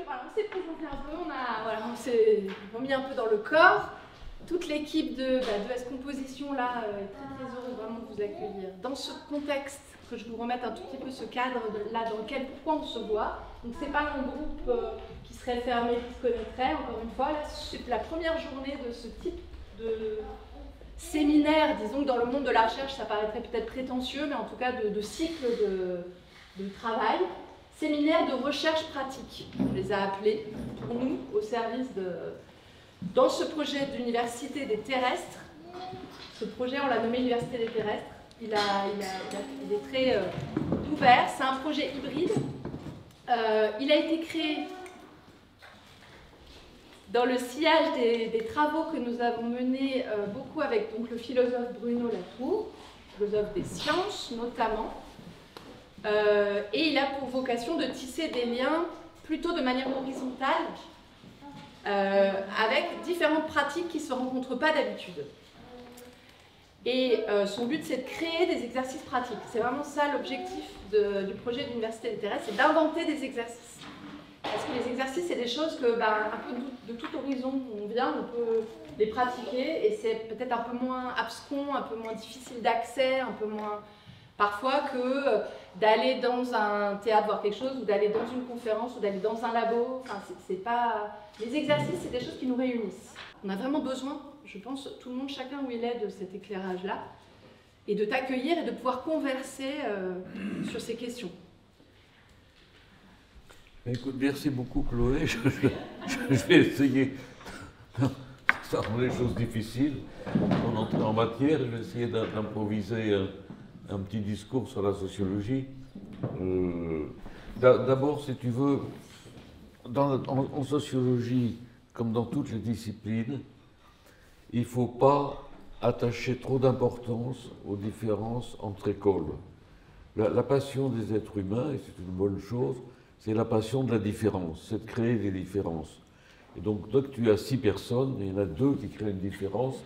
voilà, on s'est présenté un peu, on s'est remis un peu dans le corps. Toute l'équipe de S Composition là est très heureuse vraiment de vous accueillir. Dans ce contexte, que je vous remette un tout petit peu ce cadre là dans lequel pourquoi on se voit. Donc c'est pas un groupe qui serait fermé, qui se connaîtrait, encore une fois. Là, c'est la première journée de ce type de séminaire, disons que dans le monde de la recherche, ça paraîtrait peut-être prétentieux, mais en tout cas de cycle de travail. Séminaire de recherche pratique, on les a appelés pour nous, au service de... Dans ce projet d'Université des Terrestres, ce projet, on l'a nommé Université des Terrestres, il est très ouvert, c'est un projet hybride. Il a été créé dans le sillage des travaux que nous avons menés beaucoup avec donc, le philosophe Bruno Latour, philosophe des sciences notamment, et il a pour vocation de tisser des liens plutôt de manière horizontale avec différentes pratiques qui ne se rencontrent pas d'habitude. Et son but, c'est de créer des exercices pratiques. C'est vraiment ça l'objectif du projet d'Université des Terrestres, c'est d'inventer des exercices. Parce que les exercices, c'est des choses que, un peu de tout horizon où on vient, on peut les pratiquer, et c'est peut-être un peu moins abscon, un peu moins difficile d'accès, un peu moins parfois que d'aller dans un théâtre voir quelque chose, ou d'aller dans une conférence, ou d'aller dans un labo. Enfin, c'est pas... Les exercices, c'est des choses qui nous réunissent. On a vraiment besoin, je pense, tout le monde, chacun où il est, de cet éclairage-là, et de t'accueillir et de pouvoir converser sur ces questions. Écoute, merci beaucoup Chloé, je vais essayer, ça rend les choses difficiles, on entre en matière, je vais essayer d'improviser un petit discours sur la sociologie. D'abord, si tu veux, en sociologie, comme dans toutes les disciplines, il ne faut pas attacher trop d'importance aux différences entre écoles. La passion des êtres humains, et c'est une bonne chose, c'est la passion de la différence, c'est de créer des différences. Et donc, dès que tu as 6 personnes, il y en a 2 qui créent une différence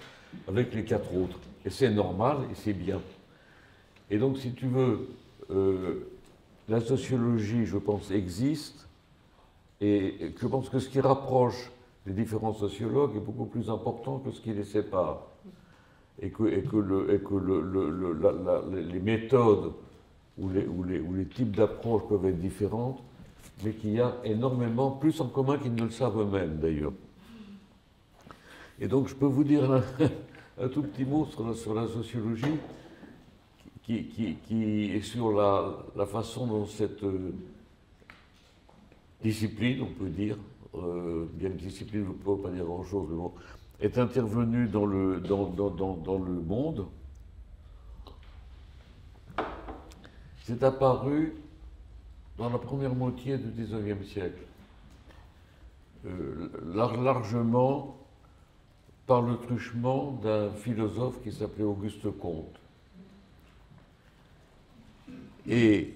avec les 4 autres. Et c'est normal et c'est bien. Et donc, si tu veux, la sociologie, je pense, existe. Et je pense que ce qui rapproche les différents sociologues est beaucoup plus important que ce qui les sépare. Et que les méthodes ou les types d'approches peuvent être différentes, mais qu'il y a énormément plus en commun qu'ils ne le savent eux-mêmes, d'ailleurs. Et donc, je peux vous dire un tout petit mot sur la sociologie, qui est sur la façon dont cette discipline, on peut dire, bien que discipline ne peut pas dire grand-chose, mais bon, est intervenue dans le monde. C'est apparu dans la première moitié du XIXe siècle, largement par le truchement d'un philosophe qui s'appelait Auguste Comte. Et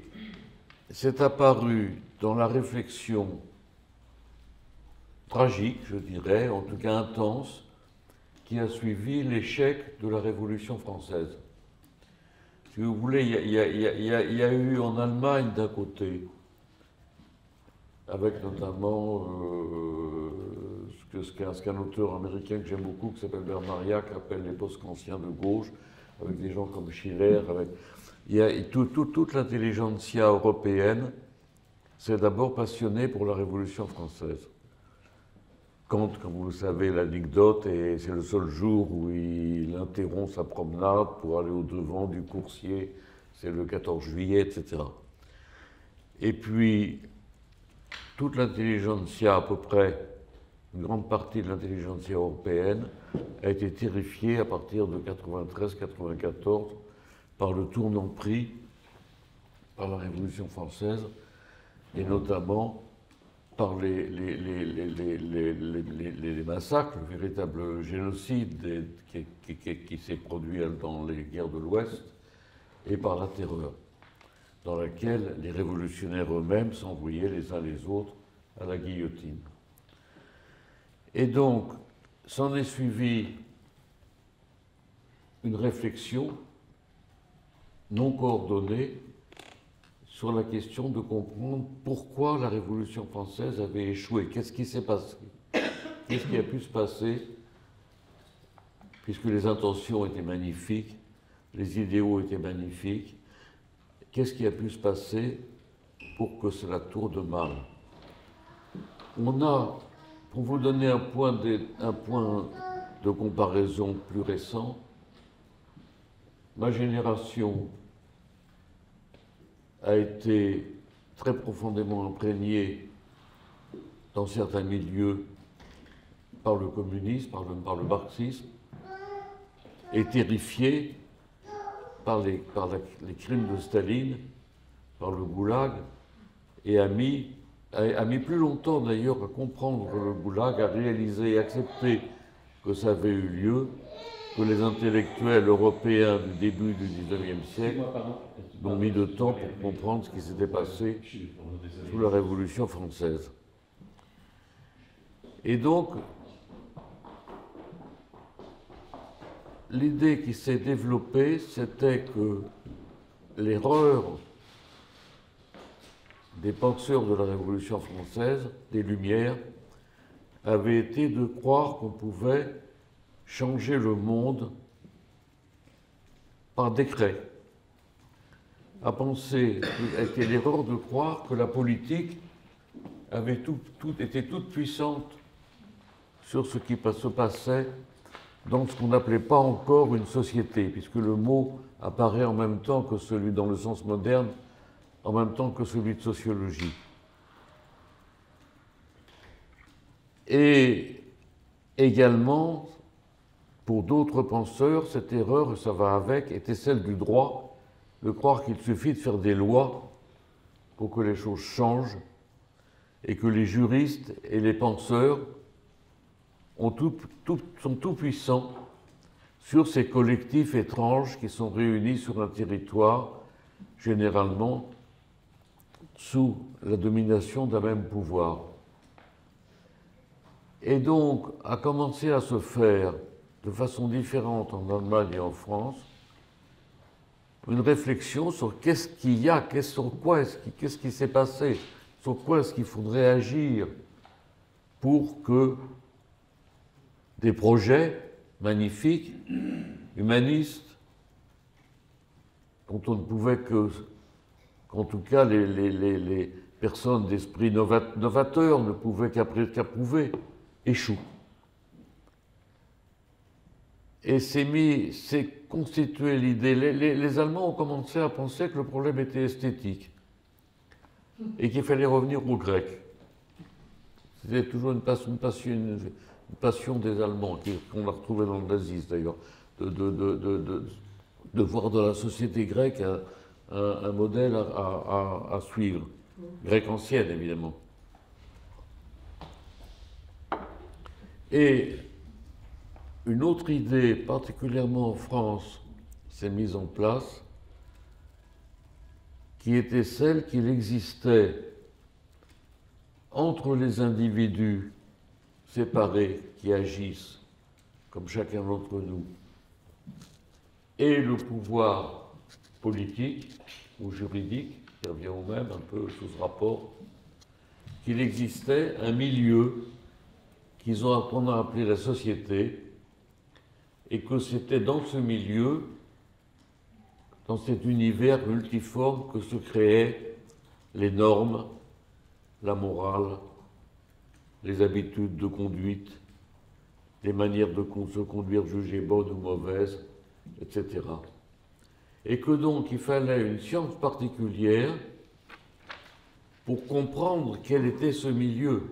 c'est apparu dans la réflexion tragique, je dirais, en tout cas intense, qui a suivi l'échec de la Révolution française. Si vous voulez, il y a eu en Allemagne d'un côté, avec notamment ce qu'un auteur américain que j'aime beaucoup, qui s'appelle Bernard Yack, appelle les post-kantiens de gauche, avec des gens comme Schiller. Il y a toute l'intelligentsia européenne s'est d'abord passionnée pour la Révolution française. Kant, comme vous le savez, l'anecdote, et c'est le seul jour où il interrompt sa promenade pour aller au-devant du coursier, c'est le 14 juillet, etc. Et puis, toute l'intelligentsia, à peu près, une grande partie de l'intelligentsia européenne, a été terrifiée à partir de 93-94 par le tournant pris par la Révolution française, et notamment par les massacres, le véritable génocide qui s'est produit dans les guerres de l'Ouest, et par la terreur, dans laquelle les révolutionnaires eux-mêmes s'envoyaient les uns les autres à la guillotine. Et donc, s'en est suivi une réflexion non coordonnée sur la question de comprendre pourquoi la Révolution française avait échoué. Qu'est-ce qui s'est passé? Qu'est-ce qui a pu se passer, puisque les intentions étaient magnifiques, les idéaux étaient magnifiques, qu'est-ce qui a pu se passer pour que cela tourne mal? On a, pour vous donner un point de comparaison plus récent, ma génération a été très profondément imprégnée dans certains milieux par le communisme, par le marxisme, et terrifiée par les crimes de Staline, par le goulag, et a mis plus longtemps d'ailleurs à comprendre le goulag, à réaliser et accepter que ça avait eu lieu, que les intellectuels européens du début du XIXe siècle ont mis de temps pour comprendre ce qui s'était passé sous la Révolution française. Et donc, l'idée qui s'est développée, c'était que l'erreur des penseurs de la Révolution française, des Lumières, avait été de croire qu'on pouvait changer le monde par décret. À penser, était l'erreur de croire que la politique était toute puissante sur ce qui se passait dans ce qu'on n'appelait pas encore une société, puisque le mot apparaît en même temps que celui, dans le sens moderne, en même temps que celui de sociologie. Et également, pour d'autres penseurs, cette erreur, ça va avec, était celle du droit, de croire qu'il suffit de faire des lois pour que les choses changent, et que les juristes et les penseurs sont tout puissants sur ces collectifs étranges qui sont réunis sur un territoire, généralement sous la domination d'un même pouvoir. Et donc, a commencé à se faire de façon différente en Allemagne et en France, une réflexion sur qu'est-ce qu'il y a, qu'est-ce qui s'est passé, sur quoi est-ce qu'il faudrait agir pour que des projets magnifiques, humanistes, dont on ne pouvait qu'en tout cas les personnes d'esprit novateur ne pouvaient qu'approuver, échouent. Et s'est constitué l'idée, les Allemands ont commencé à penser que le problème était esthétique et qu'il fallait revenir aux Grecs. C'était toujours une passion des Allemands, qu'on a retrouvée dans le nazisme d'ailleurs, de voir dans la société grecque un modèle à suivre, grecque ancienne évidemment. Et une autre idée, particulièrement en France, s'est mise en place, qui était celle qu'il existait entre les individus séparés qui agissent comme chacun d'entre nous et le pouvoir politique ou juridique, qui revient au même un peu sous ce rapport, qu'il existait un milieu qu'on a appelé la société, et que c'était dans ce milieu, dans cet univers multiforme, que se créaient les normes, la morale, les habitudes de conduite, les manières de se conduire jugées bonnes ou mauvaises, etc. Et que donc il fallait une science particulière pour comprendre quel était ce milieu,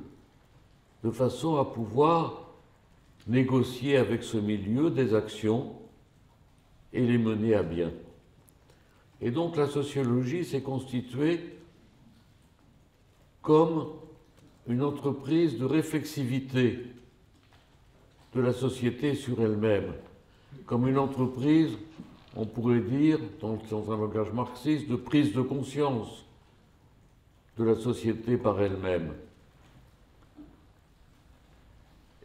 de façon à pouvoir négocier avec ce milieu des actions et les mener à bien. Et donc la sociologie s'est constituée comme une entreprise de réflexivité de la société sur elle-même, comme une entreprise, on pourrait dire, dans un langage marxiste, de prise de conscience de la société par elle-même.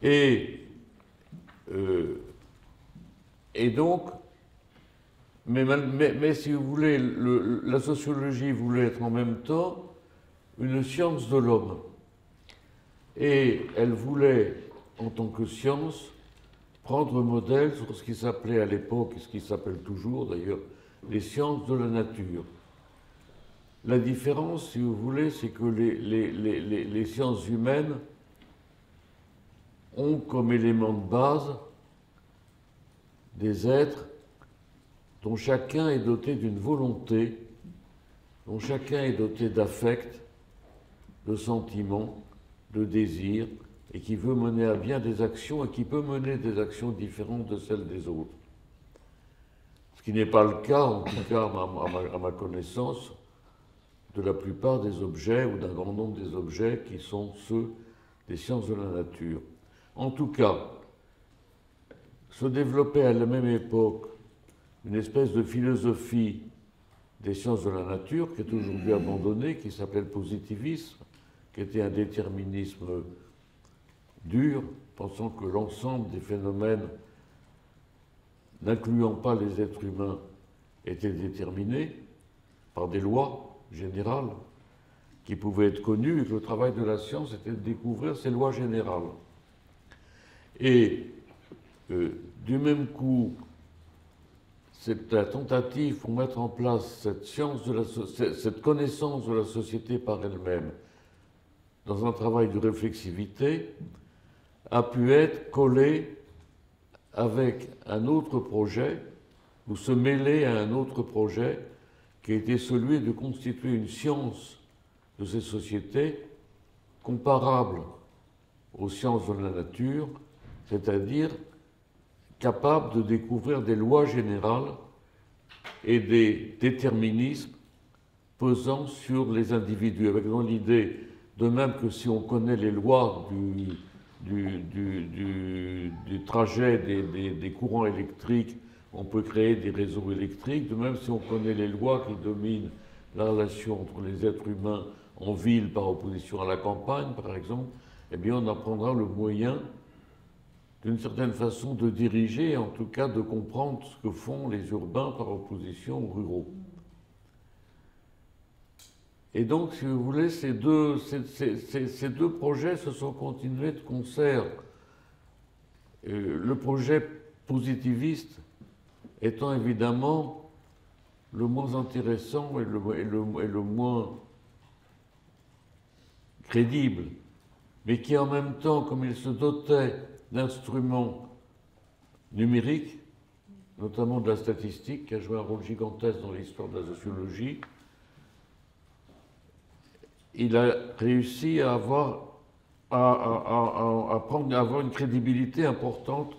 Et donc, Mais si vous voulez, la sociologie voulait être en même temps une science de l'homme. Et elle voulait, en tant que science, prendre modèle sur ce qui s'appelait à l'époque, et ce qui s'appelle toujours d'ailleurs, les sciences de la nature. La différence, si vous voulez, c'est que les sciences humaines ont comme élément de base des êtres dont chacun est doté d'une volonté, dont chacun est doté d'affect, de sentiments, de désirs, et qui veut mener à bien des actions et qui peut mener des actions différentes de celles des autres. Ce qui n'est pas le cas, en tout cas à ma connaissance, de la plupart des objets ou d'un grand nombre des objets qui sont ceux des sciences de la nature. En tout cas, se développait à la même époque une espèce de philosophie des sciences de la nature qui est aujourd'hui abandonnée, qui s'appelait le positivisme, qui était un déterminisme dur, pensant que l'ensemble des phénomènes, n'incluant pas les êtres humains, étaient déterminés par des lois générales qui pouvaient être connues et que le travail de la science était de découvrir ces lois générales. Et du même coup, c'est la tentative pour mettre en place cette connaissance de la société par elle-même dans un travail de réflexivité a pu être collée avec un autre projet ou se mêler à un autre projet qui était celui de constituer une science de ces sociétés comparable aux sciences de la nature, c'est-à-dire capable de découvrir des lois générales et des déterminismes pesant sur les individus, avec dans l'idée, de même que si on connaît les lois du trajet des courants électriques, on peut créer des réseaux électriques, de même si on connaît les lois qui dominent la relation entre les êtres humains en ville par opposition à la campagne, par exemple, eh bien on apprendra le moyen d'une certaine façon de diriger, en tout cas de comprendre ce que font les urbains par opposition aux ruraux. Et donc, si vous voulez, ces deux projets se sont continués de concert. Le projet positiviste étant évidemment le moins intéressant et le moins crédible, mais qui en même temps, comme il se dotait d'instruments numériques, notamment de la statistique, qui a joué un rôle gigantesque dans l'histoire de la sociologie, il a réussi à avoir une crédibilité importante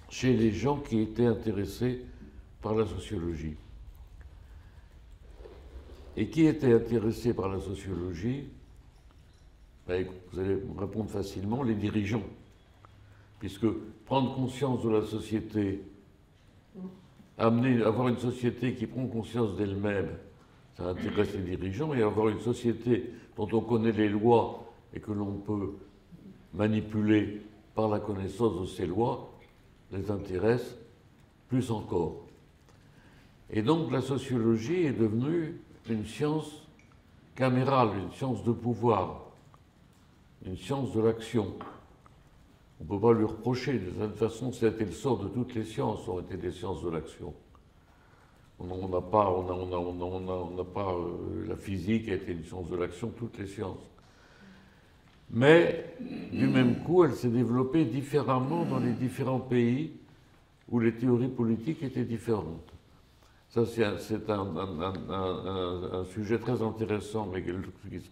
chez les gens qui étaient intéressés par la sociologie. Et qui étaient intéressés par la sociologie? Ben, vous allez me répondre facilement, les dirigeants. Puisque prendre conscience de la société, avoir une société qui prend conscience d'elle-même, ça intéresse les dirigeants, et avoir une société dont on connaît les lois et que l'on peut manipuler par la connaissance de ces lois, les intéresse plus encore. Et donc la sociologie est devenue une science camérale, une science de pouvoir, une science de l'action. On ne peut pas lui reprocher, de toute façon, c'était le sort de toutes les sciences, ont été des sciences de l'action. On n'a pas la physique a été une science de l'action, toutes les sciences. Mais, du même coup, elle s'est développée différemment dans les différents pays où les théories politiques étaient différentes. Ça, c'est un sujet très intéressant, mais qui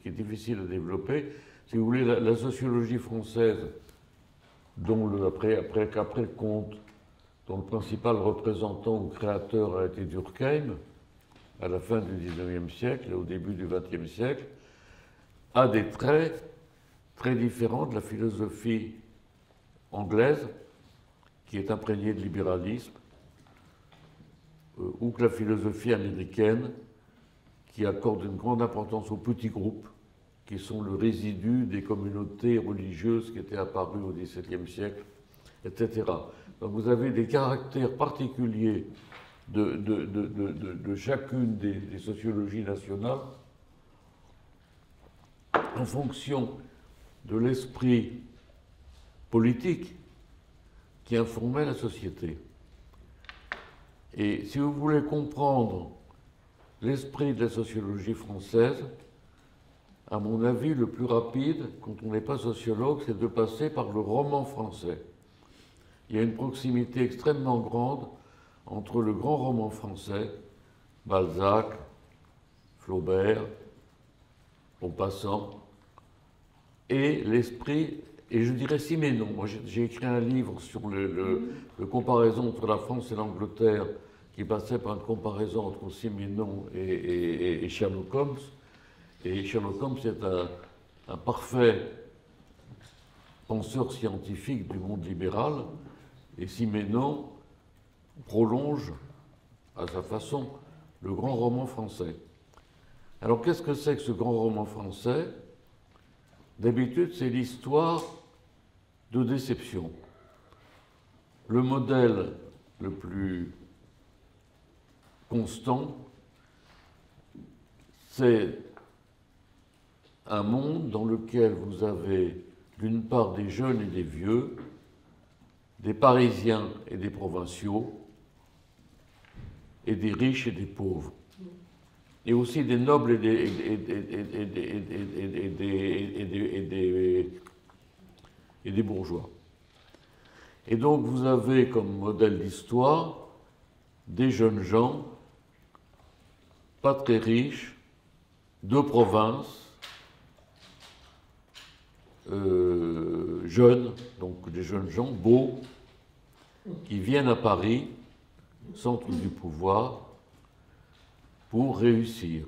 est difficile à développer. Si vous voulez, la sociologie française, dont après Comte, dont le principal représentant ou créateur a été Durkheim, à la fin du XIXe siècle et au début du XXe siècle, a des traits très différents de la philosophie anglaise, qui est imprégnée de libéralisme, ou que la philosophie américaine, qui accorde une grande importance aux petits groupes, qui sont le résidu des communautés religieuses qui étaient apparues au XVIIe siècle, etc. Donc vous avez des caractères particuliers de chacune des sociologies nationales en fonction de l'esprit politique qui informait la société. Et si vous voulez comprendre l'esprit de la sociologie française, à mon avis, le plus rapide, quand on n'est pas sociologue, c'est de passer par le roman français. Il y a une proximité extrêmement grande entre le grand roman français, Balzac, Flaubert, en passant, et l'esprit, et je dirais Siménon. Moi, j'ai écrit un livre sur le comparaison entre la France et l'Angleterre, qui passait par une comparaison entre Siménon et Sherlock Holmes. Et Sherlock Holmes est un parfait penseur scientifique du monde libéral, et Siménon prolonge à sa façon le grand roman français. Alors qu'est-ce que c'est que ce grand roman français? D'habitude, c'est l'histoire de déception. Le modèle le plus constant, c'est un monde dans lequel vous avez d'une part des jeunes et des vieux, des Parisiens et des provinciaux, et des riches et des pauvres, et aussi des nobles et des bourgeois. Et donc vous avez comme modèle d'histoire des jeunes gens, pas très riches, de province, jeunes, donc des jeunes gens beaux, qui viennent à Paris, centre du pouvoir, pour réussir.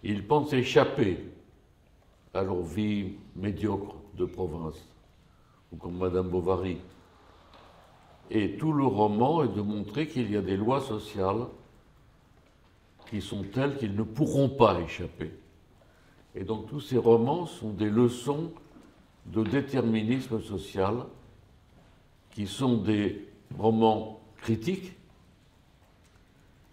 Ils pensent échapper à leur vie médiocre de province, ou comme Madame Bovary. Et tout le roman est de montrer qu'il y a des lois sociales qui sont telles qu'ils ne pourront pas échapper. Et donc tous ces romans sont des leçons de déterminisme social, qui sont des romans critiques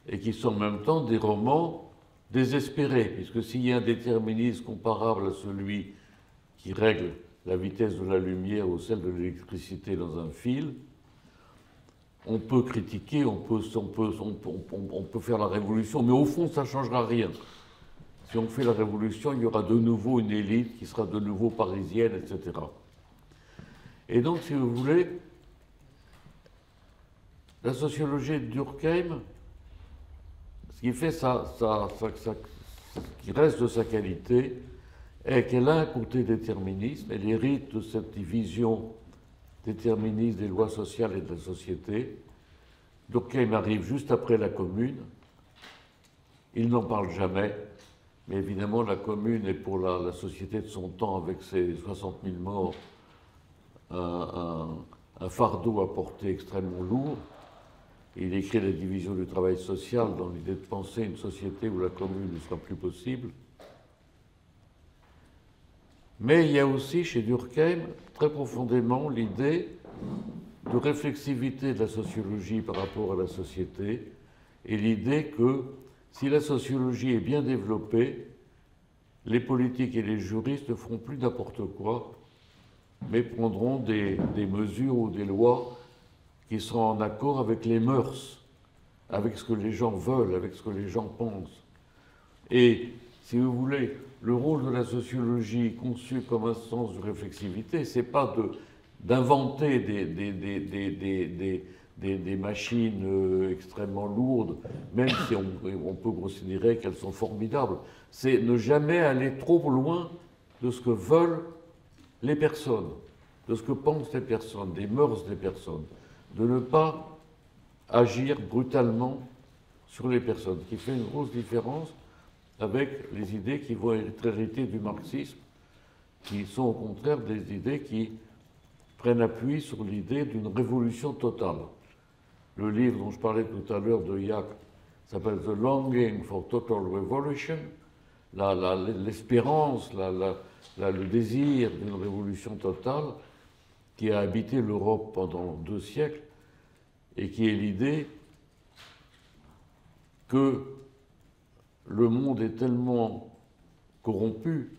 et qui sont en même temps des romans désespérés, puisque s'il y a un déterminisme comparable à celui qui règle la vitesse de la lumière ou celle de l'électricité dans un fil, on peut critiquer, on peut faire la révolution, mais au fond, ça ne changera rien. Si on fait la révolution, il y aura de nouveau une élite qui sera de nouveau parisienne, etc. Et donc, si vous voulez, la sociologie de Durkheim, ce qui fait ce qui reste de sa qualité, est qu'elle a un côté déterminisme, elle hérite de cette vision déterministe des lois sociales et de la société. Durkheim arrive juste après la Commune, il n'en parle jamais, mais évidemment la Commune est pour la société de son temps, avec ses 60 000 morts, un fardeau à porter extrêmement lourd. Il écrit la division du travail social dans l'idée de penser une société où la Commune ne sera plus possible. Mais il y a aussi chez Durkheim très profondément l'idée de réflexivité de la sociologie par rapport à la société, et l'idée que si la sociologie est bien développée, les politiques et les juristes ne feront plus n'importe quoi, mais prendront des mesures ou des lois qui seront en accord avec les mœurs, avec ce que les gens veulent, avec ce que les gens pensent. Et, si vous voulez, le rôle de la sociologie conçue comme instance de réflexivité, c'est pas d'inventer des machines extrêmement lourdes, même si on peut considérer qu'elles sont formidables. C'est ne jamais aller trop loin de ce que veulent les personnes, de ce que pensent les personnes, des mœurs des personnes, de ne pas agir brutalement sur les personnes, ce qui fait une grosse différence avec les idées qui vont être héritées du marxisme, qui sont au contraire des idées qui prennent appui sur l'idée d'une révolution totale. Le livre dont je parlais tout à l'heure de Jacques s'appelle The Longing for Total Revolution, l'espérance, le désir d'une révolution totale qui a habité l'Europe pendant 2 siècles et qui est l'idée que le monde est tellement corrompu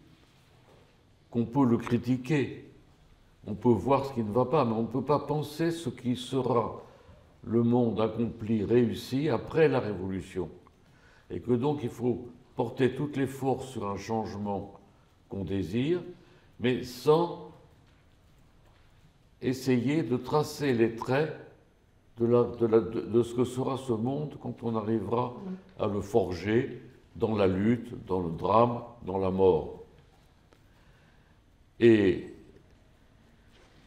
qu'on peut le critiquer, on peut voir ce qui ne va pas, mais on ne peut pas penser ce qui sera le monde accompli, réussi après la Révolution. Et que donc il faut porter toutes les forces sur un changement qu'on désire, mais sans essayer de tracer les traits de ce que sera ce monde quand on arrivera à le forger dans la lutte, dans le drame, dans la mort. Et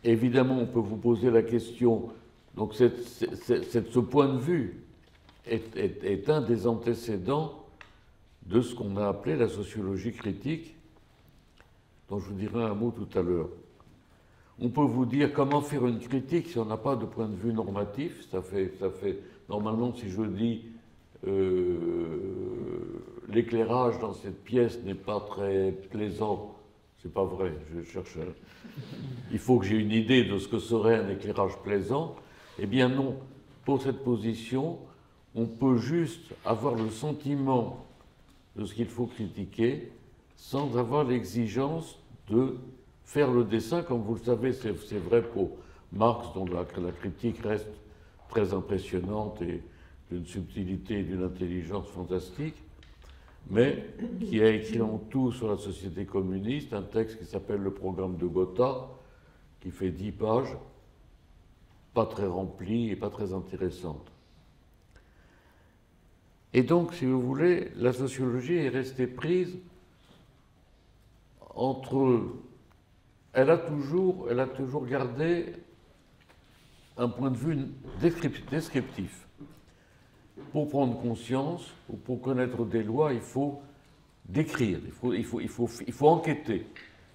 évidemment, on peut vous poser la question, donc ce point de vue est un des antécédents de ce qu'on a appelé la sociologie critique, dont je vous dirai un mot tout à l'heure. On peut vous dire comment faire une critique si on n'a pas de point de vue normatif. Ça fait normalement, si je dis l'éclairage dans cette pièce n'est pas très plaisant, c'est pas vrai, je cherche. Il faut que j'ai une idée de ce que serait un éclairage plaisant. Eh bien non, pour cette position, on peut juste avoir le sentiment de ce qu'il faut critiquer sans avoir l'exigence de faire le dessin. Comme vous le savez, c'est vrai pour Marx, dont la critique reste très impressionnante et d'une subtilité et d'une intelligence fantastique, mais qui a écrit en tout sur la société communiste un texte qui s'appelle le programme de Gotha, qui fait 10 pages, pas très remplie et pas très intéressante. Et donc, si vous voulez, la sociologie est restée prise entre... Elle a toujours gardé un point de vue descriptif. Pour prendre conscience ou pour connaître des lois, il faut décrire, il faut enquêter.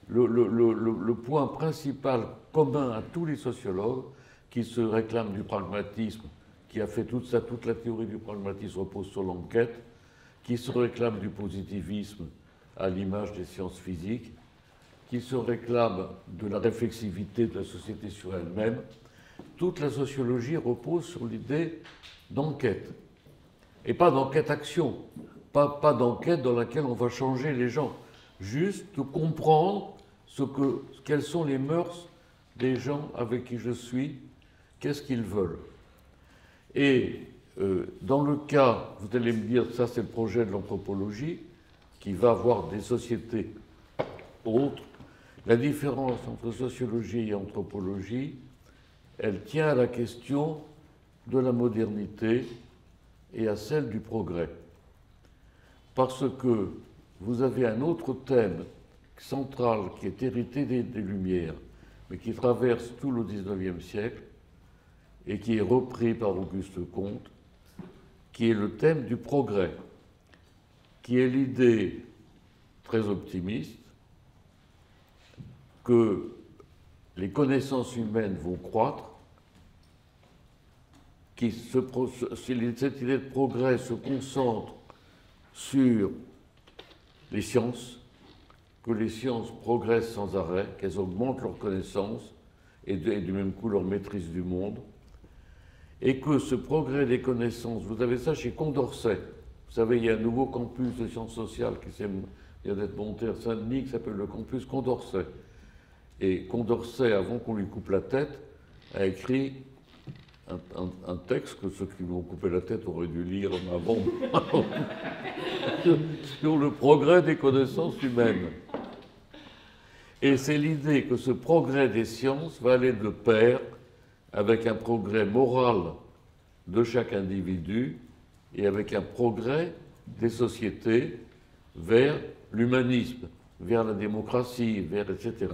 Le point principal commun à tous les sociologues qui se réclament du pragmatisme, qui a fait toute la théorie du pragmatisme repose sur l'enquête, qui se réclament du positivisme à l'image des sciences physiques, qui se réclament de la réflexivité de la société sur elle-même. Toute la sociologie repose sur l'idée d'enquête. Et pas d'enquête-action, pas d'enquête dans laquelle on va changer les gens, juste de comprendre quelles sont les mœurs des gens avec qui je suis, qu'est-ce qu'ils veulent. Et dans le cas, vous allez me dire, ça c'est le projet de l'anthropologie, qui va avoir des sociétés autres. La différence entre sociologie et anthropologie, elle tient à la question de la modernité et à celle du progrès. Parce que vous avez un autre thème central qui est hérité des Lumières, mais qui traverse tout le XIXe siècle et qui est repris par Auguste Comte, qui est le thème du progrès, qui est l'idée très optimiste que les connaissances humaines vont croître, cette idée de progrès se concentre sur les sciences, que les sciences progressent sans arrêt, qu'elles augmentent leurs connaissances et du même coup leur maîtrise du monde, et que ce progrès des connaissances, vous avez ça chez Condorcet. Vous savez, il y a un nouveau campus de sciences sociales qui vient d'être monté à Saint-Denis, qui s'appelle le campus Condorcet. Et Condorcet, avant qu'on lui coupe la tête, a écrit un texte que ceux qui lui ont coupé la tête auraient dû lire avant, sur le progrès des connaissances humaines. Et c'est l'idée que ce progrès des sciences va aller de pair avec un progrès moral de chaque individu et avec un progrès des sociétés vers l'humanisme, vers la démocratie, etc.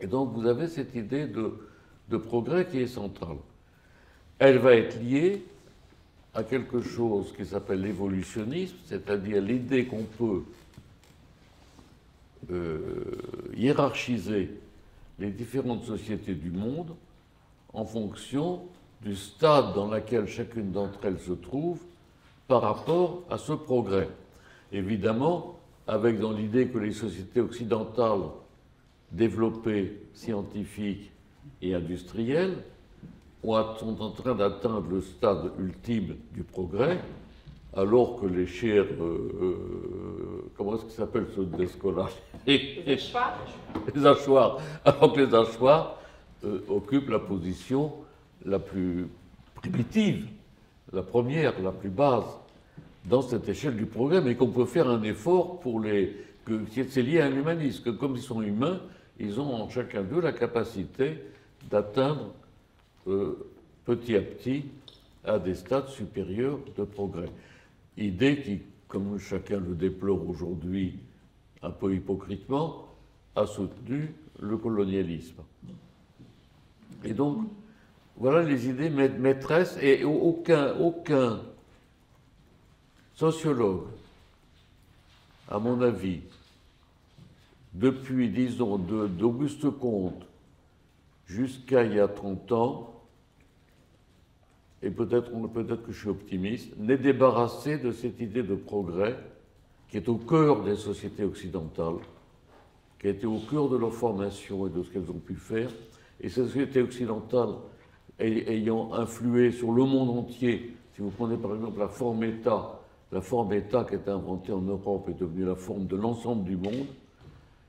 Et donc vous avez cette idée de progrès qui est centrale. Elle va être liée à quelque chose qui s'appelle l'évolutionnisme, c'est-à-dire l'idée qu'on peut hiérarchiser les différentes sociétés du monde en fonction du stade dans lequel chacune d'entre elles se trouve par rapport à ce progrès. Évidemment, avec dans l'idée que les sociétés occidentales développées, scientifiques et industrielles sont en train d'atteindre le stade ultime du progrès, alors que les chers, comment est-ce qu'ils s'appellent ceux des scolaires? Les hachoirs. Les hachoirs, alors que les hachoirs occupent la position la plus primitive, la première, la plus basse, dans cette échelle du progrès, mais qu'on peut faire un effort pour les... c'est lié à l'humanisme, que comme ils sont humains, ils ont en chacun d'eux la capacité d'atteindre petit à petit à des stades supérieurs de progrès. Idée qui, comme chacun le déplore aujourd'hui un peu hypocritement, a soutenu le colonialisme. Et donc, voilà les idées maîtresses, et aucun sociologue, à mon avis, depuis, disons, d'Auguste Comte jusqu'à il y a 30 ans, et peut-être que je suis optimiste, n'est débarrassé de cette idée de progrès qui est au cœur des sociétés occidentales, qui a été au cœur de leur formation et de ce qu'elles ont pu faire. Et ces sociétés occidentales ayant influé sur le monde entier, si vous prenez par exemple la forme État qui a été inventée en Europe est devenue la forme de l'ensemble du monde,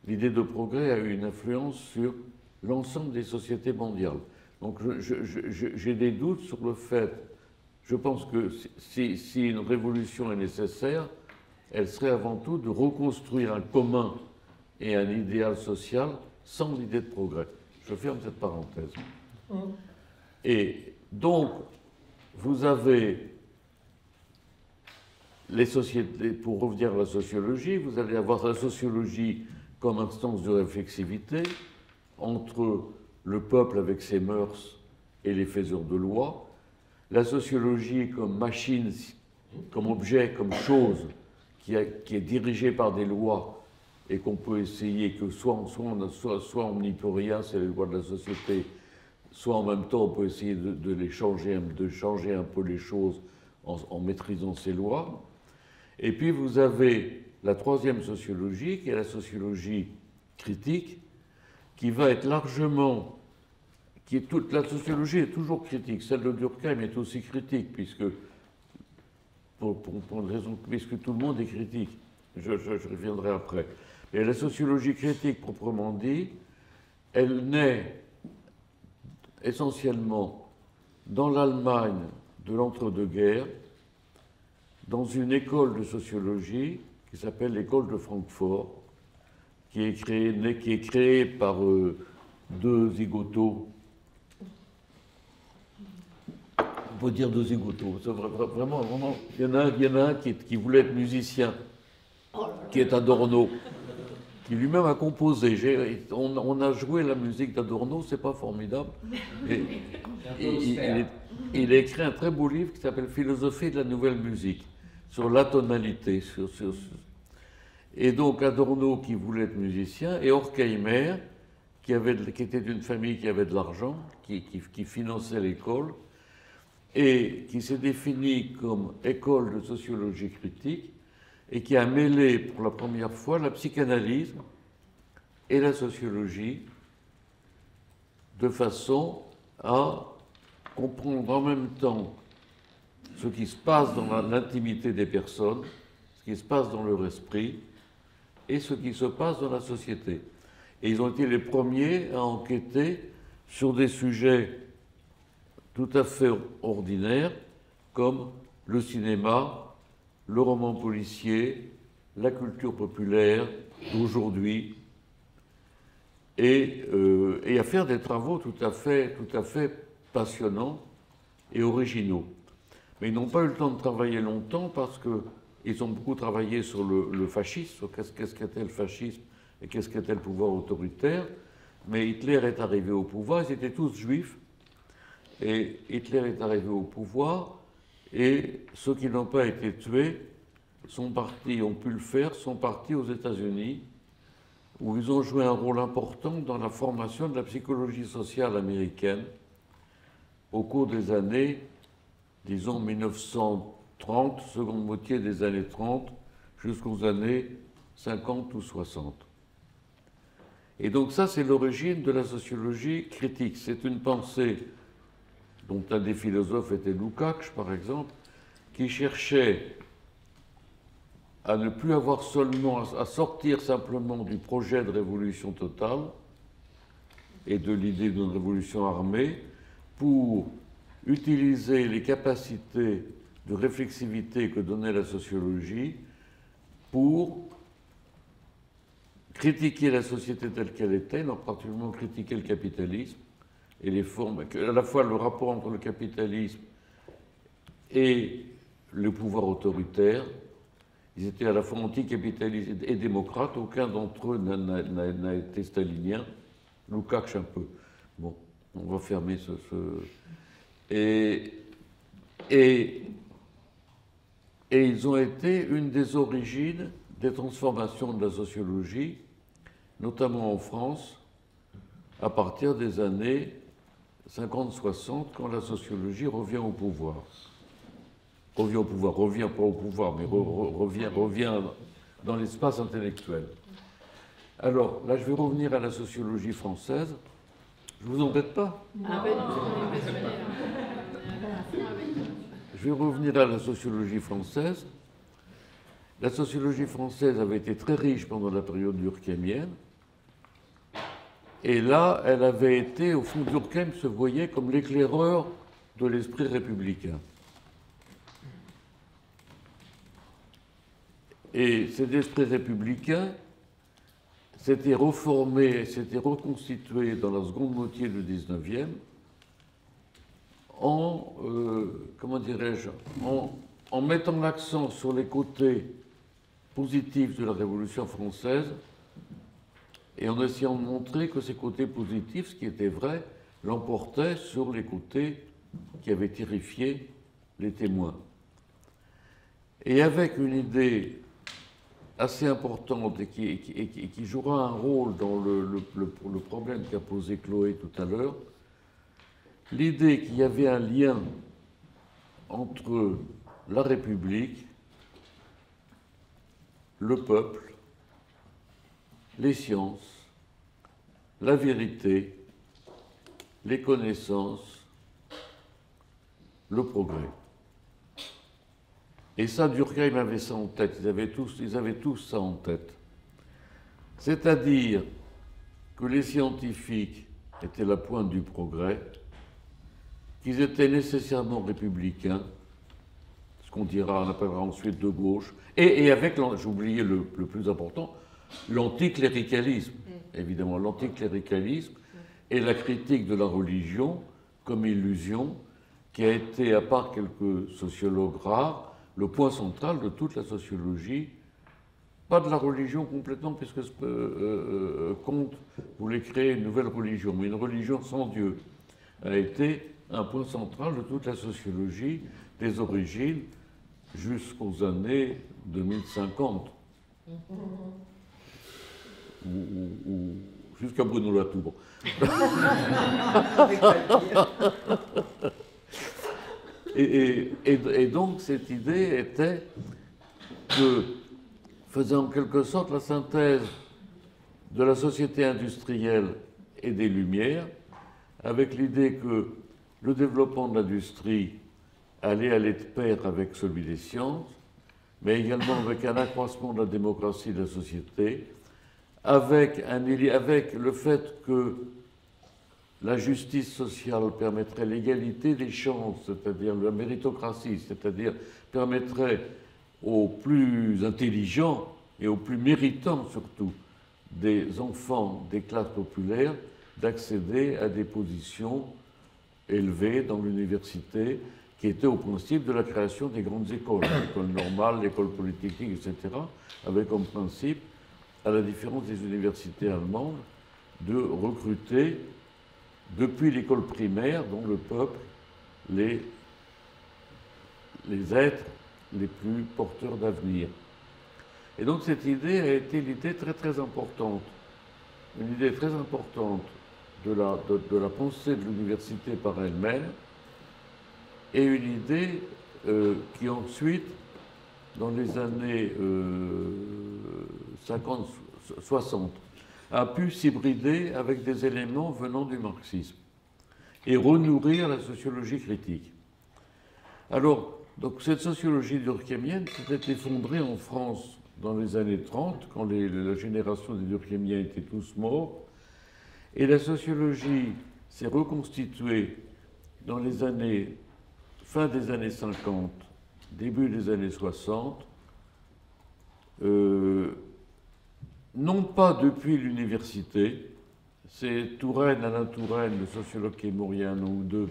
l'idée de progrès a eu une influence sur l'ensemble des sociétés mondiales. Donc j'ai des doutes sur le fait, je pense que si une révolution est nécessaire, elle serait avant tout de reconstruire un commun et un idéal social sans l'idée de progrès. Je ferme cette parenthèse. Et donc, vous avez les sociétés, pour revenir à la sociologie, vous allez avoir la sociologie comme instance de réflexivité entre le peuple avec ses mœurs et les faiseurs de lois, la sociologie comme machine, comme objet, comme chose qui est dirigée par des lois et qu'on peut essayer que soit on n'y peut rien, c'est les lois de la société, soit en même temps on peut essayer de changer un peu les choses en maîtrisant ces lois. Et puis vous avez la troisième sociologie, qui est la sociologie critique, qui va être largement... la sociologie est toujours critique, celle de Durkheim est aussi critique, puisque, pour une raison, puisque tout le monde est critique. Je reviendrai après. Et la sociologie critique, proprement dit, elle naît essentiellement dans l'Allemagne de l'entre-deux-guerres, dans une école de sociologie qui s'appelle l'école de Francfort, qui est créée par deux zigotos. On peut dire deux zigotos. Vraiment, il y en a un qui voulait être musicien, qui est Adorno, qui lui-même a composé. On a joué la musique d'Adorno, c'est pas formidable. Il a écrit un très beau livre qui s'appelle Philosophie de la nouvelle musique, sur l'atonalité. Et donc Adorno qui voulait être musicien, et Horkheimer, qui était d'une famille qui avait de l'argent, qui finançait l'école, et qui s'est défini comme école de sociologie critique, et qui a mêlé pour la première fois la psychanalyse et la sociologie de façon à comprendre en même temps ce qui se passe dans l'intimité des personnes, ce qui se passe dans leur esprit et ce qui se passe dans la société. Et ils ont été les premiers à enquêter sur des sujets tout à fait ordinaires comme le cinéma, le roman policier, la culture populaire d'aujourd'hui, et à faire des travaux tout à fait passionnants et originaux. Mais ils n'ont pas eu le temps de travailler longtemps parce qu'ils ont beaucoup travaillé sur le fascisme, sur qu'est-ce qu'était le fascisme et qu'est-ce qu'était le pouvoir autoritaire. Mais Hitler est arrivé au pouvoir, ils étaient tous juifs, et Hitler est arrivé au pouvoir, et ceux qui n'ont pas été tués ont pu le faire, sont partis aux États-Unis, où ils ont joué un rôle important dans la formation de la psychologie sociale américaine au cours des années, disons 1930, seconde moitié des années 30, jusqu'aux années 50 ou 60. Et donc ça, c'est l'origine de la sociologie critique. C'est une pensée dont un des philosophes était Lukács, par exemple, qui cherchait à ne plus avoir seulement, à sortir simplement du projet de révolution totale et de l'idée d'une révolution armée pour utiliser les capacités de réflexivité que donnait la sociologie pour critiquer la société telle qu'elle était, en particulièrement critiquer le capitalisme et les formes, à la fois le rapport entre le capitalisme et le pouvoir autoritaire. Ils étaient à la fois anticapitalistes et démocrates, aucun d'entre eux n'a été stalinien. Lukács un peu. Bon, on va fermer Et ils ont été une des origines des transformations de la sociologie, notamment en France, à partir des années 50-60, quand la sociologie revient au pouvoir. Revient pas au pouvoir, mais revient dans l'espace intellectuel. Alors, là, je vais revenir à la sociologie française. Je vous embête pas? Je vais revenir à la sociologie française. La sociologie française avait été très riche pendant la période durkheimienne. Et là, elle avait été, au fond, Durkheim se voyait comme l'éclaireur de l'esprit républicain. Et cet esprit républicain s'était reformé, s'était reconstitué dans la seconde moitié du XIXe en, comment dirais-je, en mettant l'accent sur les côtés positifs de la Révolution française et en essayant de montrer que ces côtés positifs, ce qui était vrai, l'emportaient sur les côtés qui avaient terrifié les témoins. Et avec une idée assez importante et qui jouera un rôle dans le problème qu'a posé Chloé tout à l'heure, l'idée qu'il y avait un lien entre la République, le peuple, les sciences, la vérité, les connaissances, le progrès. Et ça, Durkheim avait ça en tête, ils avaient tous ça en tête. C'est-à-dire que les scientifiques étaient la pointe du progrès, qu'ils étaient nécessairement républicains, ce qu'on dira, on appellera ensuite de gauche, et avec, j'ai oublié le plus important, l'anticléricalisme, évidemment, l'anticléricalisme et la critique de la religion comme illusion, qui a été, à part quelques sociologues rares, le point central de toute la sociologie, pas de la religion complètement, puisque Comte voulait créer une nouvelle religion, mais une religion sans Dieu a été un point central de toute la sociologie des origines jusqu'aux années 2050, ou jusqu'à Bruno Latour. Et donc, cette idée était de faisait en quelque sorte la synthèse de la société industrielle et des Lumières, avec l'idée que le développement de l'industrie allait aller de pair avec celui des sciences, mais également avec un accroissement de la démocratie de la société, avec le fait que la justice sociale permettrait l'égalité des chances, c'est-à-dire la méritocratie, c'est-à-dire permettrait aux plus intelligents et aux plus méritants surtout des enfants des classes populaires d'accéder à des positions élevées dans l'université, qui étaient au principe de la création des grandes écoles, l'école normale, l'école polytechnique, etc., avec comme principe, à la différence des universités allemandes, de recruter depuis l'école primaire, dont le peuple, les êtres les plus porteurs d'avenir. Et donc cette idée a été l'idée très très importante, une idée très importante de la pensée de l'université par elle-même, et une idée qui ensuite, dans les années 50-60, a pu s'hybrider avec des éléments venant du marxisme et renourrir la sociologie critique. Alors, Donc cette sociologie durkheimienne s'était effondrée en France dans les années 30, quand la génération des Durkheimiens étaient tous morts, et la sociologie s'est reconstituée dans les années, fin des années 50, début des années 60, non pas depuis l'université. C'est Touraine, Alain Touraine, le sociologue qui est mort il y a un an ou deux,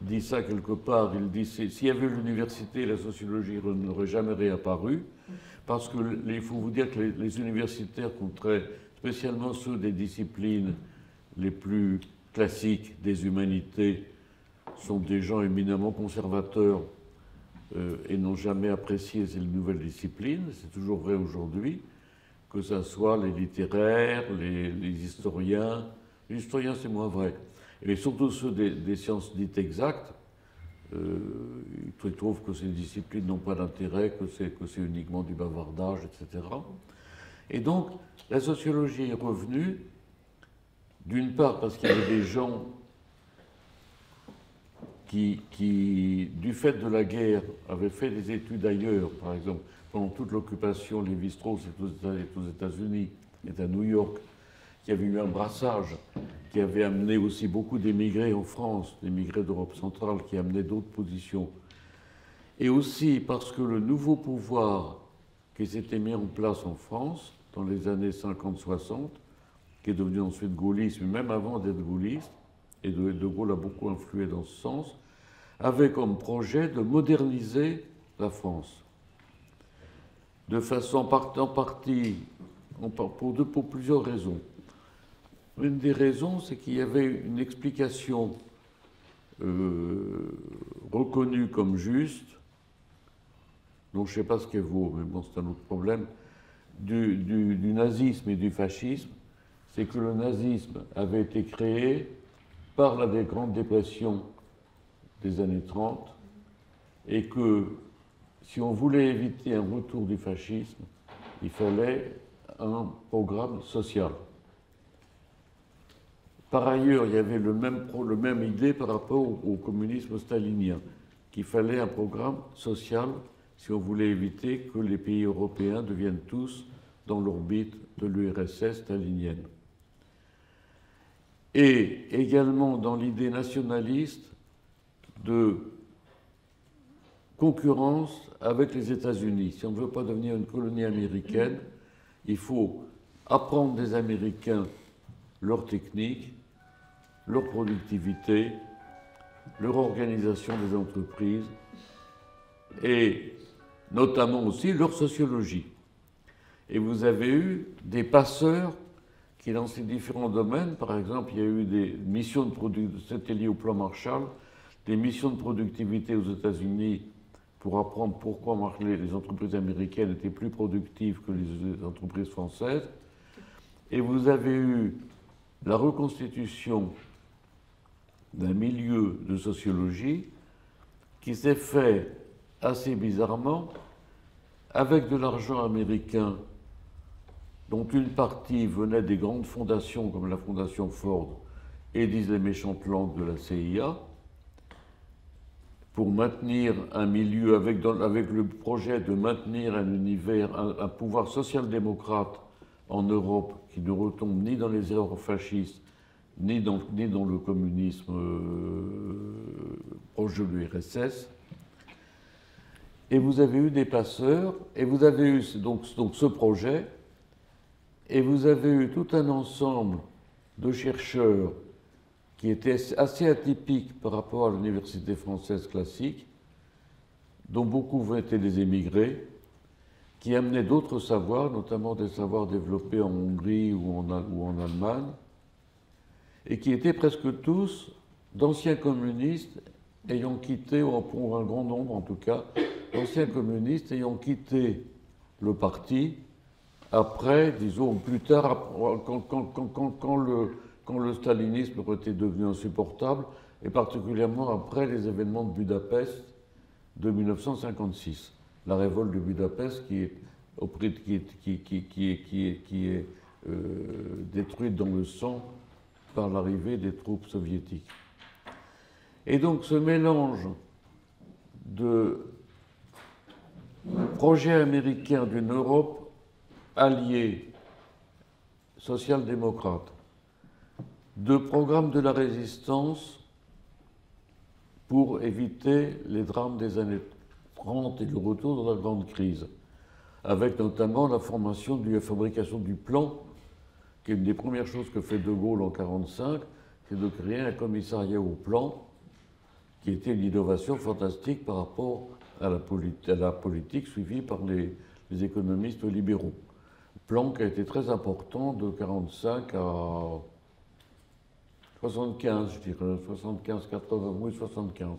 dit ça quelque part. Il dit s'il y avait l'université, la sociologie n'aurait jamais réapparu, parce qu'il faut vous dire que les universitaires, spécialement ceux des disciplines les plus classiques des humanités, sont des gens éminemment conservateurs et n'ont jamais apprécié ces nouvelles disciplines. C'est toujours vrai aujourd'hui, que ce soit les littéraires, les historiens. Les historiens, c'est moins vrai. Et surtout ceux des sciences dites exactes, ils trouvent que ces disciplines n'ont pas d'intérêt, que c'est uniquement du bavardage, etc. Et donc, la sociologie est revenue, d'une part parce qu'il y avait des gens qui, du fait de la guerre, avaient fait des études ailleurs. Par exemple, pendant toute l'occupation, Lévi-Strauss est aux États-Unis, est à New York. Il y avait eu un brassage qui avait amené aussi beaucoup d'émigrés en France, d'émigrés d'Europe centrale, qui amenaient d'autres positions. Et aussi parce que le nouveau pouvoir qui s'était mis en place en France dans les années 50-60, qui est devenu ensuite gaulliste, mais même avant d'être gaulliste, et De Gaulle a beaucoup influé dans ce sens, avait comme projet de moderniser la France. De façon en partie, pour plusieurs raisons. Une des raisons, c'est qu'il y avait une explication reconnue comme juste, dont je ne sais pas ce qu'elle vaut, mais bon, c'est un autre problème, du nazisme et du fascisme, c'est que le nazisme avait été créé par la Grande Dépression des années 30 et que si on voulait éviter un retour du fascisme, il fallait un programme social. Par ailleurs, il y avait le même idée par rapport au communisme stalinien, qu'il fallait un programme social si on voulait éviter que les pays européens deviennent tous dans l'orbite de l'URSS stalinienne. Et également dans l'idée nationaliste de concurrence avec les États-Unis. Si on ne veut pas devenir une colonie américaine, il faut apprendre des Américains leur technique, leur productivité, leur organisation des entreprises et notamment aussi leur sociologie. Et vous avez eu des passeurs qui, dans ces différents domaines, par exemple, il y a eu des missions de productivité, c'était lié au plan Marshall, des missions de productivité aux États-Unis pour apprendre pourquoi les entreprises américaines étaient plus productives que les entreprises françaises. Et vous avez eu la reconstitution d'un milieu de sociologie qui s'est fait assez bizarrement avec de l'argent américain dont une partie venait des grandes fondations comme la fondation Ford et, disent les méchantes langues, de la CIA, pour maintenir un milieu avec le projet de maintenir un univers, un pouvoir social-démocrate en Europe qui ne retombe ni dans les erreurs fascistes, ni dans le communisme proche de l'URSS. Et vous avez eu des passeurs, et vous avez eu donc ce projet, et vous avez eu tout un ensemble de chercheurs qui étaient assez atypiques par rapport à l'université française classique, dont beaucoup étaient des émigrés, qui amenaient d'autres savoirs, notamment des savoirs développés en Hongrie ou en Allemagne, et qui étaient presque tous d'anciens communistes ayant quitté, pour un grand nombre en tout cas, d'anciens communistes ayant quitté le parti après, disons, plus tard, quand le stalinisme était devenu insupportable, et particulièrement après les événements de Budapest de 1956. La révolte de Budapest qui est détruite dans le sang par l'arrivée des troupes soviétiques. Et donc ce mélange de projet américain d'une Europe alliée social-démocrate, de programme de la résistance pour éviter les drames des années 30 et le retour de la grande crise, avec notamment la formation de la fabrication du plan, qui est une des premières choses que fait De Gaulle en 1945, c'est de créer un commissariat au plan, qui était une innovation fantastique par rapport à la politique suivie par les économistes libéraux. Plan qui a été très important de 1945 à 75, je dirais, 75, 80, oui, 75.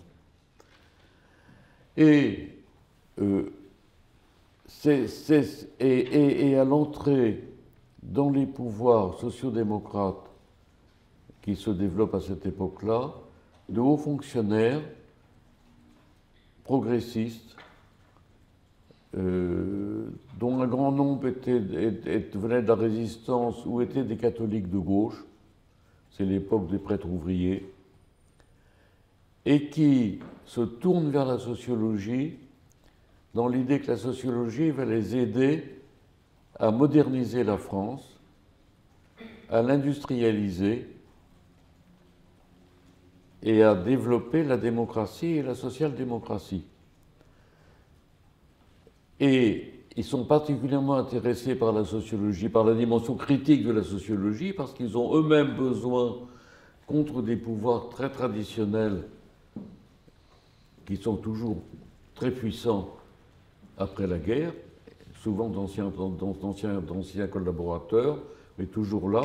Et à l'entrée dans les pouvoirs sociodémocrates qui se développent à cette époque-là, de hauts fonctionnaires progressistes, dont un grand nombre venait de la résistance ou étaient des catholiques de gauche, c'est l'époque des prêtres ouvriers, et qui se tournent vers la sociologie dans l'idée que la sociologie va les aider à moderniser la France, à l'industrialiser et à développer la démocratie et la social-démocratie. Et ils sont particulièrement intéressés par la sociologie, par la dimension critique de la sociologie, parce qu'ils ont eux-mêmes besoin, contre des pouvoirs très traditionnels, qui sont toujours très puissants après la guerre, souvent d'anciens collaborateurs, mais toujours là,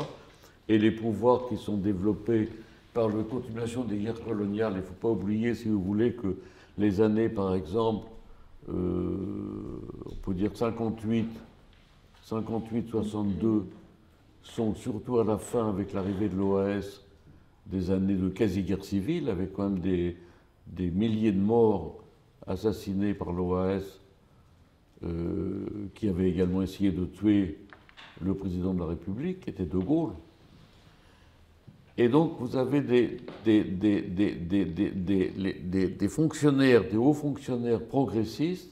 et les pouvoirs qui sont développés par la continuation des guerres coloniales. Il ne faut pas oublier, si vous voulez, que les années, par exemple, on peut dire 58-62, sont surtout à la fin, avec l'arrivée de l'OAS, des années de quasi-guerre civile, avec quand même des milliers de morts assassinés par l'OAS, qui avait également essayé de tuer le président de la République, qui était De Gaulle. Et donc vous avez des fonctionnaires, des hauts fonctionnaires progressistes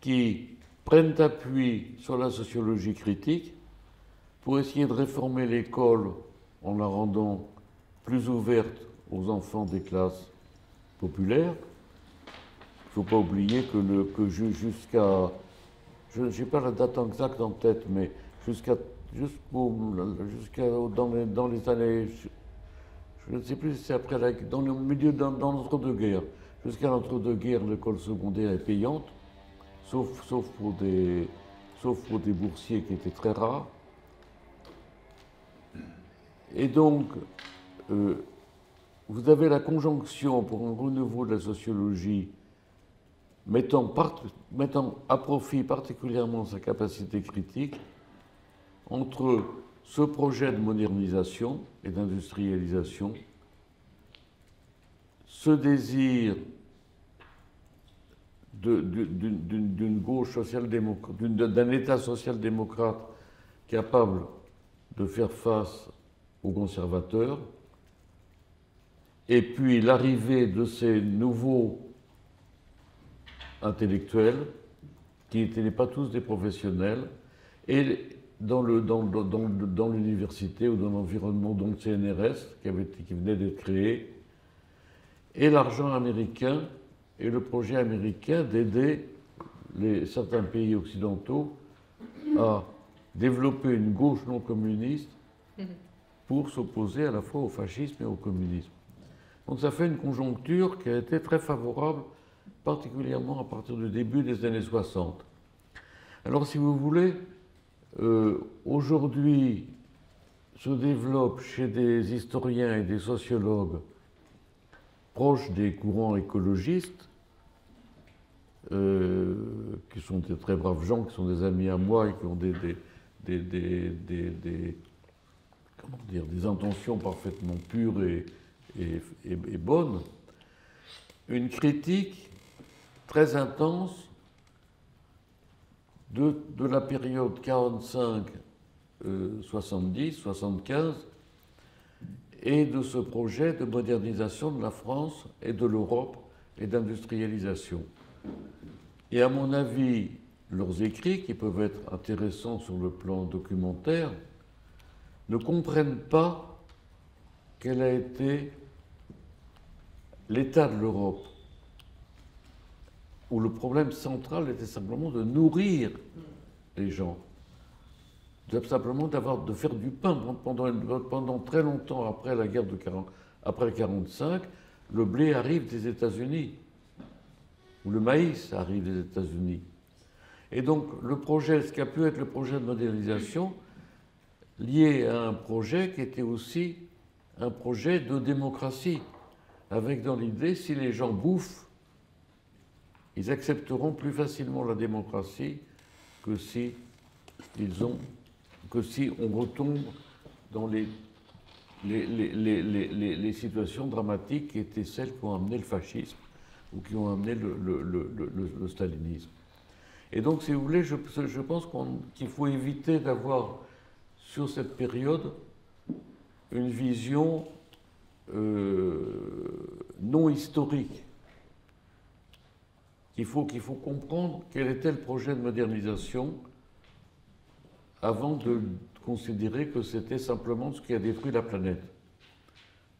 qui prennent appui sur la sociologie critique pour essayer de réformer l'école en la rendant plus ouverte aux enfants des classes populaires. Il ne faut pas oublier que jusqu'à, je n'ai pas la date exacte en tête, mais dans les années, je ne sais plus si c'est après dans le milieu, dans l'entre-deux-guerres, jusqu'à l'entre-deux-guerres, l'école secondaire est payante, sauf pour des boursiers qui étaient très rares. Et donc, vous avez la conjonction pour un renouveau de la sociologie mettant à profit particulièrement sa capacité critique entre ce projet de modernisation et d'industrialisation, ce désir d'une gauche social-démocrate, d'un État social-démocrate capable de faire face aux conservateurs, et puis l'arrivée de ces nouveaux intellectuels, qui n'étaient pas tous des professionnels, et dans l'université ou dans l'environnement donc CNRS qui venait d'être créé, et l'argent américain et le projet américain d'aider certains pays occidentaux à développer une gauche non communiste pour s'opposer à la fois au fascisme et au communisme. Donc ça fait une conjoncture qui a été très favorable, particulièrement à partir du début des années 60. Alors si vous voulez, aujourd'hui se développe chez des historiens et des sociologues proches des courants écologistes, qui sont des très braves gens, qui sont des amis à moi et qui ont des intentions parfaitement pures et bonnes, une critique très intense de la période 45, 70, 75 et de ce projet de modernisation de la France et de l'Europe et d'industrialisation. Et à mon avis, leurs écrits, qui peuvent être intéressants sur le plan documentaire, ne comprennent pas quel a été l'état de l'Europe, où le problème central était simplement de nourrir les gens, simplement de faire du pain. Pendant très longtemps après la guerre après 1945, le blé arrive des États-Unis, ou le maïs arrive des États-Unis. Et donc le projet, ce qui a pu être le projet de modernisation, lié à un projet qui était aussi un projet de démocratie, avec dans l'idée, si les gens bouffent, ils accepteront plus facilement la démocratie que si on retombe dans les situations dramatiques qui étaient celles qui ont amené le fascisme ou qui ont amené le stalinisme. Et donc, si vous voulez, je pense qu'il faut éviter d'avoir sur cette période une vision non historique. Il faut comprendre quel était le projet de modernisation avant de considérer que c'était simplement ce qui a détruit la planète.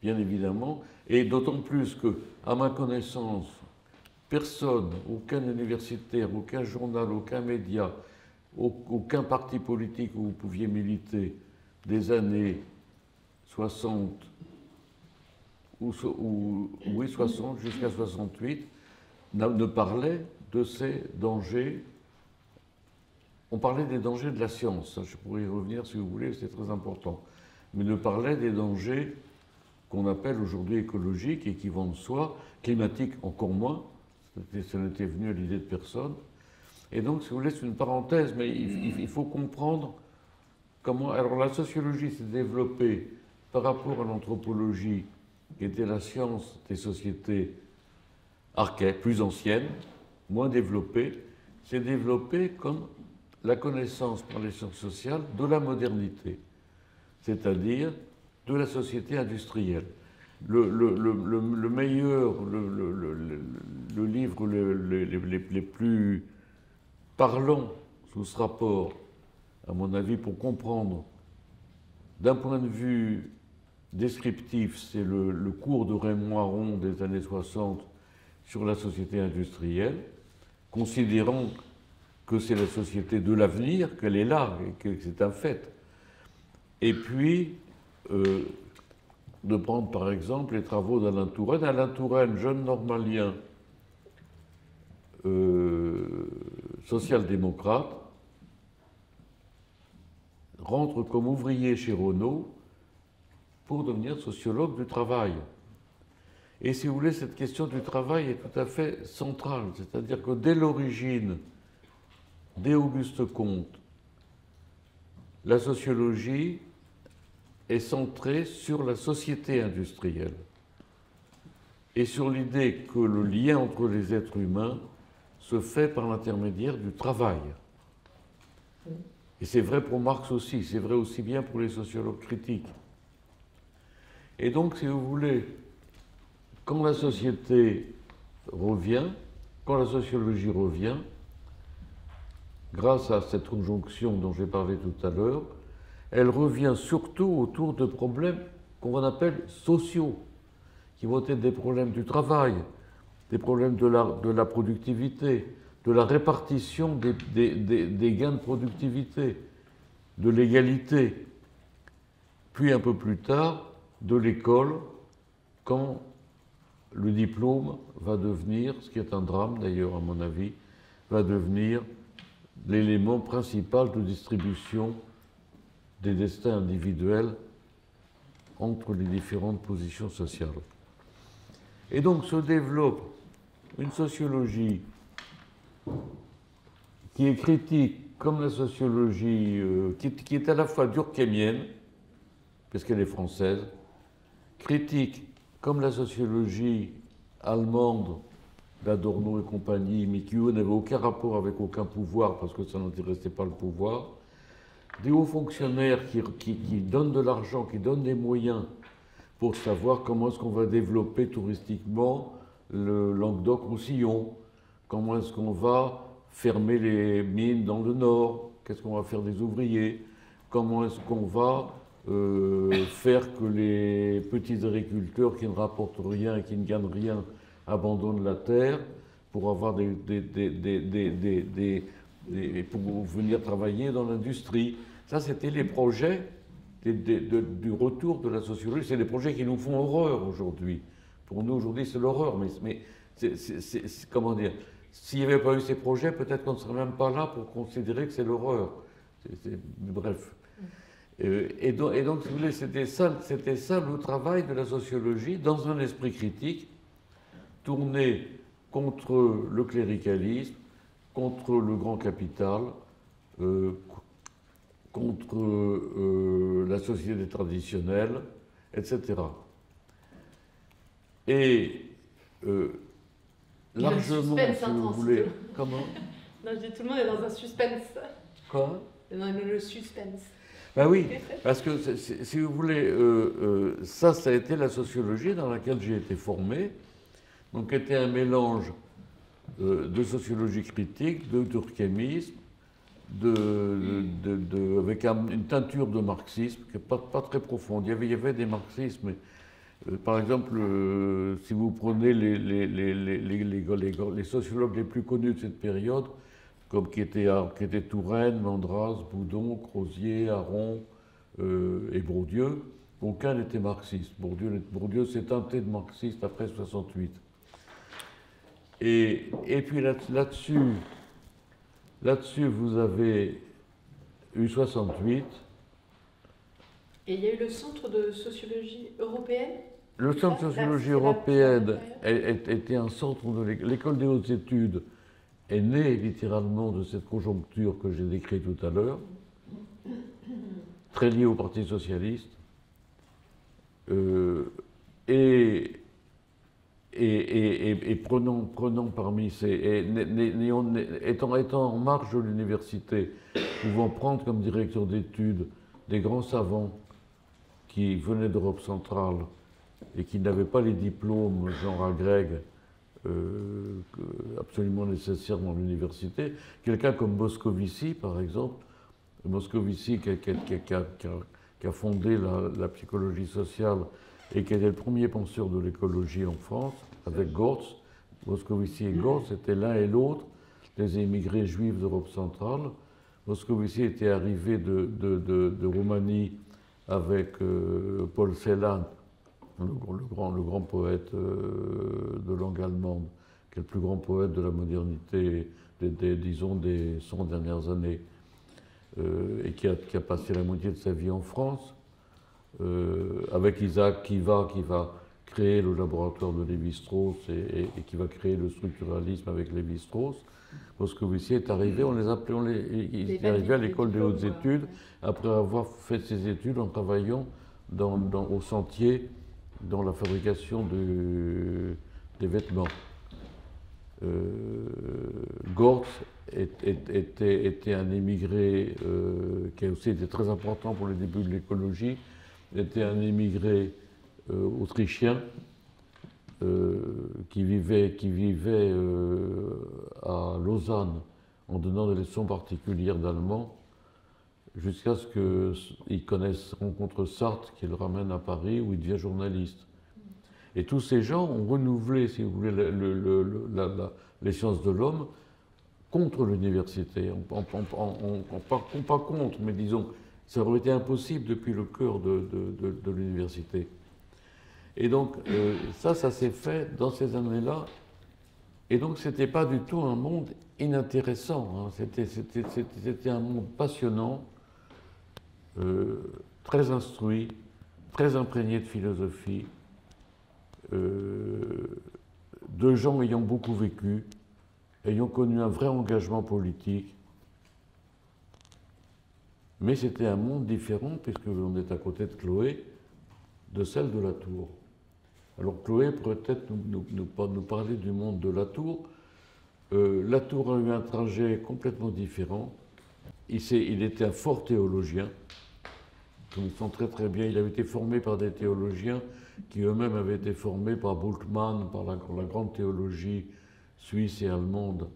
Bien évidemment, et d'autant plus que, à ma connaissance, personne, aucun universitaire, aucun journal, aucun média, aucun parti politique où vous pouviez militer des années 60, oui, 60 jusqu'à 68, ne parlait de ces dangers. On parlait des dangers de la science, je pourrais y revenir si vous voulez, c'est très important, mais ne parlait des dangers qu'on appelle aujourd'hui écologiques et qui vont de soi, climatiques encore moins, ça n'était venu à l'idée de personne. Et donc, si vous voulez, c'est une parenthèse, mais il faut comprendre comment... Alors, la sociologie s'est développée par rapport à l'anthropologie, qui était la science des sociétés archaïques, plus anciennes, moins développées, s'est développée comme la connaissance par les sciences sociales de la modernité, c'est-à-dire de la société industrielle. Le meilleur, le livre les plus parlants sous ce rapport, à mon avis, pour comprendre d'un point de vue descriptif, c'est le cours de Raymond Aron des années 60 sur la société industrielle, considérant que c'est la société de l'avenir, qu'elle est là, et que c'est un fait. Et puis, de prendre par exemple les travaux d'Alain Touraine. Alain Touraine, jeune normalien, social-démocrate, rentre comme ouvrier chez Renault pour devenir sociologue du travail. Et si vous voulez, cette question du travail est tout à fait centrale, c'est-à-dire que dès l'origine, dès Auguste Comte, la sociologie est centrée sur la société industrielle et sur l'idée que le lien entre les êtres humains se fait par l'intermédiaire du travail. Et c'est vrai pour Marx aussi, c'est vrai aussi bien pour les sociologues critiques. Et donc, si vous voulez, quand la société revient, quand la sociologie revient, grâce à cette conjonction dont j'ai parlé tout à l'heure, elle revient surtout autour de problèmes qu'on appelle sociaux, qui vont être des problèmes du travail, des problèmes de la productivité, de la répartition des gains de productivité, de l'égalité, puis un peu plus tard, de l'école, quand le diplôme va devenir, ce qui est un drame d'ailleurs à mon avis, va devenir l'élément principal de distribution des destins individuels entre les différentes positions sociales. Et donc se développe une sociologie qui est critique comme la sociologie, qui est à la fois durkheimienne, parce qu'elle est française, critique comme la sociologie allemande d'Adorno et compagnie, mais qui eux n'avaient aucun rapport avec aucun pouvoir parce que ça n'intéressait pas le pouvoir, des hauts fonctionnaires qui donnent de l'argent, qui donnent des moyens pour savoir comment est-ce qu'on va développer touristiquement le Languedoc-Roussillon, comment est-ce qu'on va fermer les mines dans le nord? Qu'est-ce qu'on va faire des ouvriers? Comment est-ce qu'on va faire que les petits agriculteurs qui ne rapportent rien et qui ne gagnent rien abandonnent la terre pour avoir pour venir travailler dans l'industrie? Ça, c'était les projets du retour de la sociologie. C'est des projets qui nous font horreur aujourd'hui. Pour nous, aujourd'hui, c'est l'horreur. Mais comment dire? S'il n'y avait pas eu ces projets, peut-être qu'on ne serait même pas là pour considérer que c'est l'horreur. Bref. Et donc, si vous voulez, c'était ça le travail de la sociologie, dans un esprit critique, tourné contre le cléricalisme, contre le grand capital, contre la société traditionnelle, etc. Et largement, si vous voulez... Comment? Non, je dis tout le monde est dans un suspense. Quoi? Dans le suspense. Ben oui, parce que si vous voulez, ça a été la sociologie dans laquelle j'ai été formé, donc était un mélange de sociologie critique, de durkhemisme, avec une teinture de marxisme qui n'est pas très profonde. Il y avait des marxismes, par exemple, si vous prenez les sociologues les plus connus de cette période, comme qui étaient Touraine, Mandras, Boudon, Crozier, Aron et Bourdieu, aucun n'était marxiste. Bourdieu s'est teinté de marxiste après 68. Et puis là-dessus, vous avez eu 68. Et il y a eu le Centre de sociologie européenne? Le Centre de sociologie européenne était un centre de l'école des hautes études est née littéralement de cette conjoncture que j'ai décrite tout à l'heure, très liée au Parti socialiste, et prenant parmi ces... étant en marge de l'université, pouvant prendre comme directeur d'études des grands savants qui venaient d'Europe centrale et qui n'avaient pas les diplômes genre agrègue absolument nécessaire dans l'université. Quelqu'un comme Moscovici, par exemple, Moscovici qui a fondé la psychologie sociale et qui était le premier penseur de l'écologie en France, avec Gortz. Moscovici et Gortz étaient l'un et l'autre des émigrés juifs d'Europe centrale. Moscovici était arrivé de Roumanie avec Paul Celan, le grand poète de langue allemande, qui est le plus grand poète de la modernité, disons, des 100 dernières années, et qui a passé la moitié de sa vie en France, avec Isaac qui va créer le laboratoire de Lévi-Strauss et qui va créer le structuralisme avec Lévi-Strauss. Moscovici est arrivé, il est arrivé à l'école des hautes études après avoir fait ses études en travaillant au Sentier dans la fabrication des vêtements. Gortz était un émigré qui a aussi été très important pour les débuts de l'écologie, était un émigré autrichien qui vivait à Lausanne en donnant des leçons particulières d'allemand jusqu'à ce qu'il rencontre Sartre qui le ramène à Paris où il devient journaliste. Et tous ces gens ont renouvelé, si vous voulez, les sciences de l'homme contre l'université. Pas contre, mais disons, ça aurait été impossible depuis le cœur de l'université. Et donc, ça s'est fait dans ces années-là. Et donc, ce n'était pas du tout un monde inintéressant. Hein. C'était un monde passionnant, très instruit, très imprégné de philosophie, de gens ayant beaucoup vécu, ayant connu un vrai engagement politique. Mais c'était un monde différent, puisque l'on est à côté de Chloé, de celle de la Tour. Alors Chloé pourrait peut-être nous parler du monde de la Tour. La Tour a eu un trajet complètement différent. Il était un fort théologien, comme il sent très très bien. Il avait été formé par des théologiens qui eux-mêmes avaient été formés par Bultmann, par la grande théologie suisse et allemande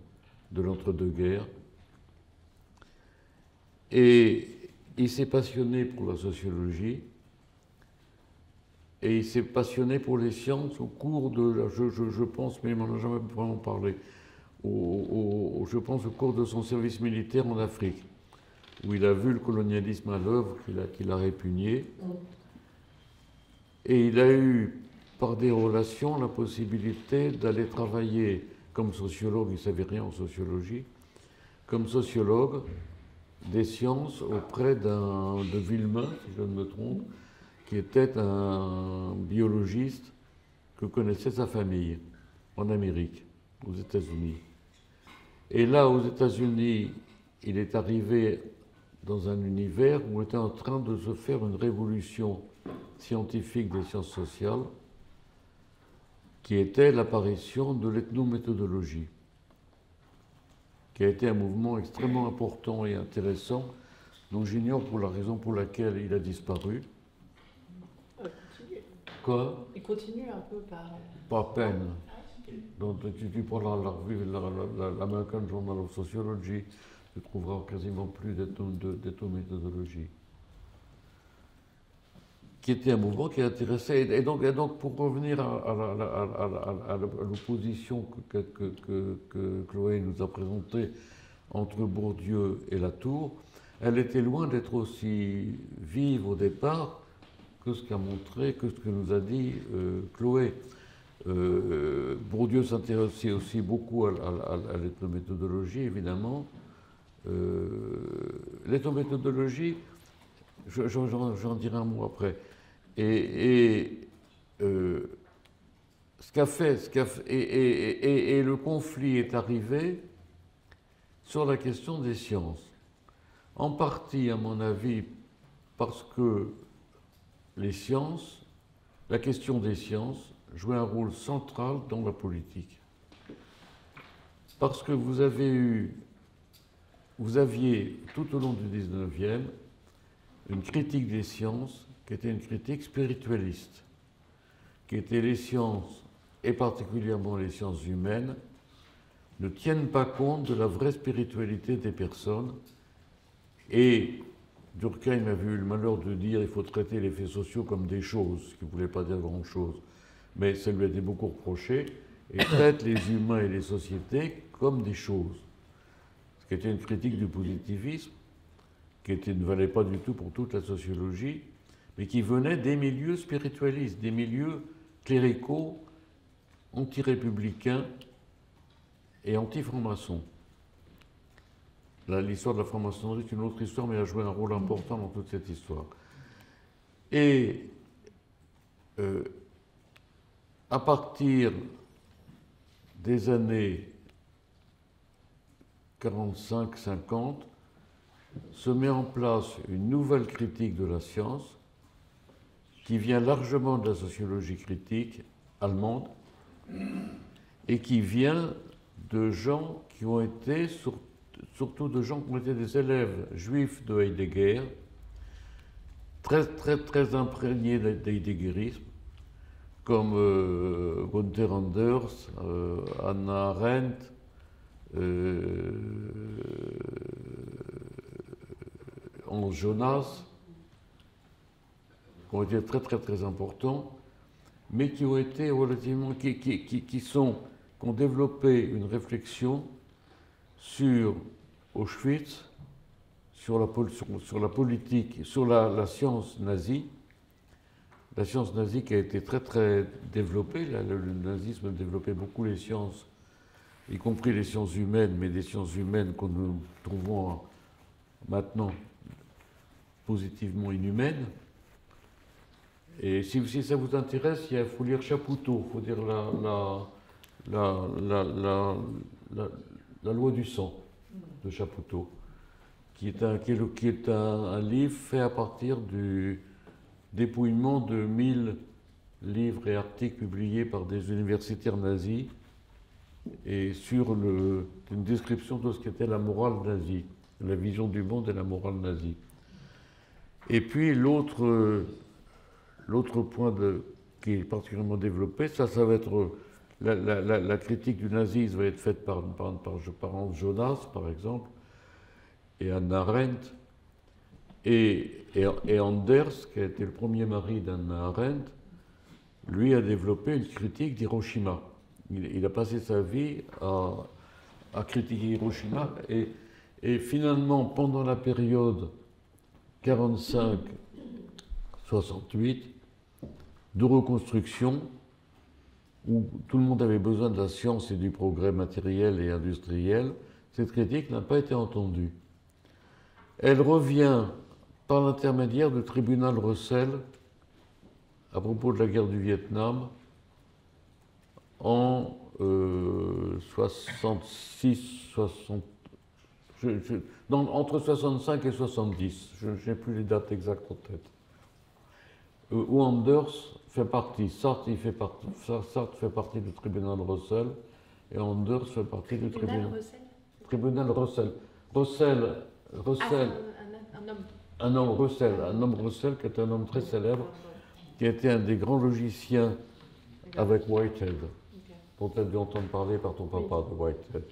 de l'entre-deux-guerres. Et il s'est passionné pour la sociologie et il s'est passionné pour les sciences au cours de, je pense, mais il m'en a jamais vraiment parlé, je pense au cours de son service militaire en Afrique, où il a vu le colonialisme à l'œuvre, qu'il a répugné. Et il a eu, par des relations, la possibilité d'aller travailler comme sociologue, il ne savait rien en sociologie, comme sociologue des sciences auprès de Villemin, si je ne me trompe, qui était un biologiste que connaissait sa famille en Amérique, aux États-Unis. Et là, aux États-Unis, il est arrivé dans un univers où était en train de se faire une révolution scientifique des sciences sociales, qui était l'apparition de l'ethnométhodologie, qui a été un mouvement extrêmement important et intéressant, dont j'ignore pour la raison pour laquelle il a disparu. Quoi? Il continue un peu par... Pas à peine. Donc, tu prends la revue, l'American Journal of Sociology, tu trouveras quasiment plus d'ethnométhodologie. Qui était un mouvement qui intéressait. Et donc pour revenir à l'opposition que Chloé nous a présentée entre Bourdieu et Latour, elle était loin d'être aussi vive au départ que ce qu'a montré, que ce que nous a dit Chloé. Bourdieu s'intéressait aussi beaucoup à l'ethnométhodologie, évidemment. L'ethnométhodologie, j'en dirai un mot après. Et le conflit est arrivé sur la question des sciences. En partie, à mon avis, parce que les sciences, la question des sciences, jouait un rôle central dans la politique. Parce que vous aviez, tout au long du XIXe, une critique des sciences qui était une critique spiritualiste, qui était les sciences, et particulièrement les sciences humaines, ne tiennent pas compte de la vraie spiritualité des personnes. Et Durkheim avait eu le malheur de dire qu'il faut traiter les faits sociaux comme des choses, ce qui ne voulait pas dire grand-chose, mais ça lui a été beaucoup reproché, et traite les humains et les sociétés comme des choses. Ce qui était une critique du positivisme, qui ne valait pas du tout pour toute la sociologie, mais qui venait des milieux spiritualistes, des milieux cléricaux, anti-républicains et anti-francs-maçons. L'histoire de la franc-maçonnerie est une autre histoire, mais elle a joué un rôle important dans toute cette histoire. Et à partir des années 45-50, se met en place une nouvelle critique de la science qui vient largement de la sociologie critique allemande et qui vient de gens qui ont été, surtout de gens qui ont été des élèves juifs de Heidegger, très imprégnés d'heideggerisme, comme Gunther Anders, Hannah Arendt, Hans Jonas, qui ont été très importants, mais qui ont été relativement, qui ont développé une réflexion sur Auschwitz, sur la politique, sur la science nazie. La science nazie qui a été très développée. Le nazisme développait beaucoup les sciences, y compris les sciences humaines, mais des sciences humaines que nous trouvons maintenant positivement inhumaines. Et si ça vous intéresse, il faut lire Chapoutot, il faut dire la loi du sang de Chapoutot, qui est un livre fait à partir du dépouillement de 1000 livres et articles publiés par des universitaires nazis et sur une description de ce qu'était la morale nazie, la vision du monde et la morale nazie. Et puis l'autre point qui est particulièrement développé, ça va être la critique du nazisme va être faite par Hans Jonas, par exemple, et Hannah Arendt, et Anders, qui a été le premier mari d'Hannah Arendt, lui a développé une critique d'Hiroshima. Il a passé sa vie à critiquer Hiroshima, et finalement, pendant la période 45-68, de reconstruction, où tout le monde avait besoin de la science et du progrès matériel et industriel, cette critique n'a pas été entendue. Elle revient par l'intermédiaire du tribunal Russell à propos de la guerre du Vietnam en 66, 60, entre 65 et 70, je n'ai plus les dates exactes en tête, où Anders fait partie, Sartre fait partie du tribunal Russell, et Anders fait partie du tribunal Russell. Un homme Russell, qui est un homme très célèbre, qui a été un des grands logiciens avec Whitehead, dont tu as dû entendre parler par ton papa, de Whitehead.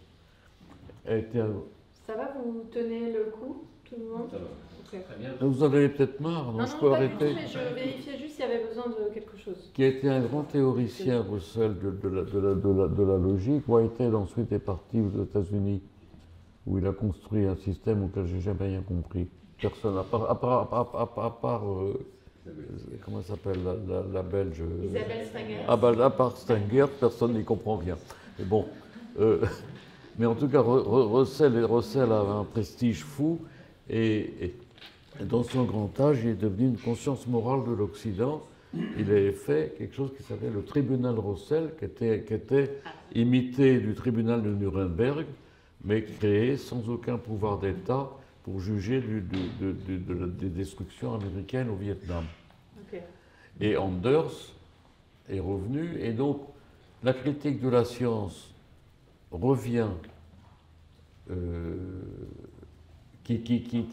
Ça va, vous tenez le coup, tout le monde? Ça va. Okay. Très bien. Vous en avez peut-être marre, non? Je peux arrêter. Je vérifiais juste s'il y avait besoin de quelque chose. Qui a été un grand théoricien, Russell, de la logique. Whitehead ensuite est parti aux États-Unis, où il a construit un système auquel j'ai jamais rien compris. Personne, à part comment s'appelle la Belge Isabelle Stenger. À part Stenger, personne n'y comprend rien. Mais bon, mais en tout cas, Russell a un prestige fou, et dans son grand âge, il est devenu une conscience morale de l'Occident. Il avait fait quelque chose qui s'appelait le tribunal Russell, qui était imité du tribunal de Nuremberg, mais créé sans aucun pouvoir d'État pour juger des destructions américaines au Vietnam. Okay. Et Anders est revenu, et donc la critique de la science revient, qui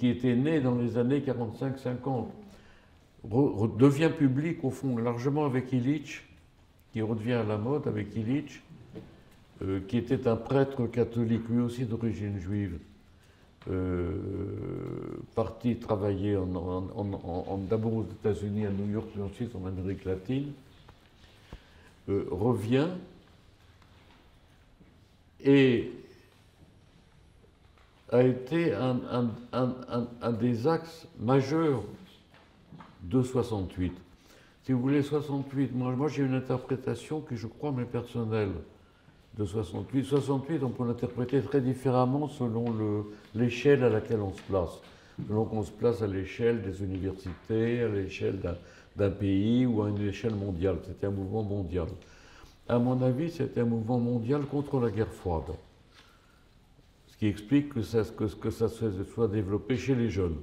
était née dans les années 45-50, devient publique au fond largement avec Illich, qui redevient à la mode avec Illich, qui était un prêtre catholique, lui aussi d'origine juive, parti travailler d'abord aux États-Unis, à New York, puis ensuite en Amérique latine, revient et a été un des axes majeurs de 68. Si vous voulez, 68, moi j'ai une interprétation qui, je crois, m'est personnelle de 68. 68, on peut l'interpréter très différemment selon l'échelle à laquelle on se place. Selon qu'on se place à l'échelle des universités, à l'échelle d'un pays ou à une échelle mondiale. C'était un mouvement mondial. À mon avis, c'était un mouvement mondial contre la guerre froide. Ce qui explique que ça se soit développé chez les jeunes,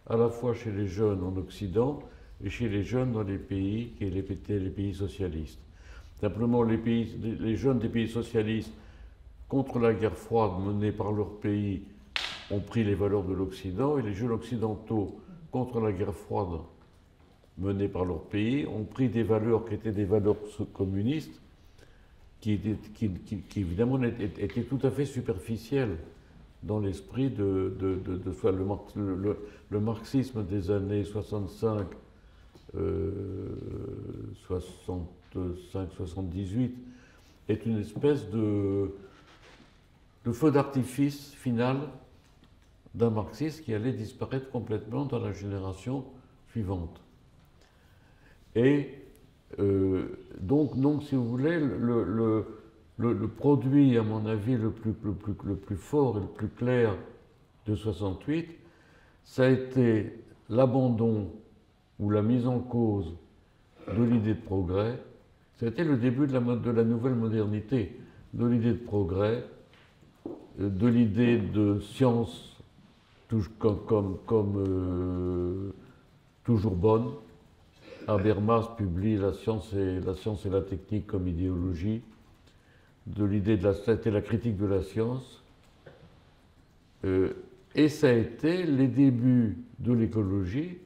à la fois chez les jeunes en Occident et chez les jeunes dans les pays qui étaient les pays socialistes. Simplement, les jeunes des pays socialistes, contre la guerre froide menée par leur pays, ont pris les valeurs de l'Occident, et les jeunes occidentaux, contre la guerre froide menée par leur pays, ont pris des valeurs qui étaient des valeurs communistes, qui évidemment étaient tout à fait superficielles dans l'esprit le marxisme des années 65, 65-78 est une espèce de feu d'artifice final d'un marxisme qui allait disparaître complètement dans la génération suivante. Et donc, si vous voulez, le produit, à mon avis, le plus fort et le plus clair de 68, ça a été l'abandon ou la mise en cause de l'idée de progrès. Ça a été le début de la nouvelle modernité, de l'idée de progrès, de l'idée de science toujours bonne. Habermas publie la science et la technique comme idéologie, de l'idée c'était la critique de la science, et ça a été les débuts de l'écologie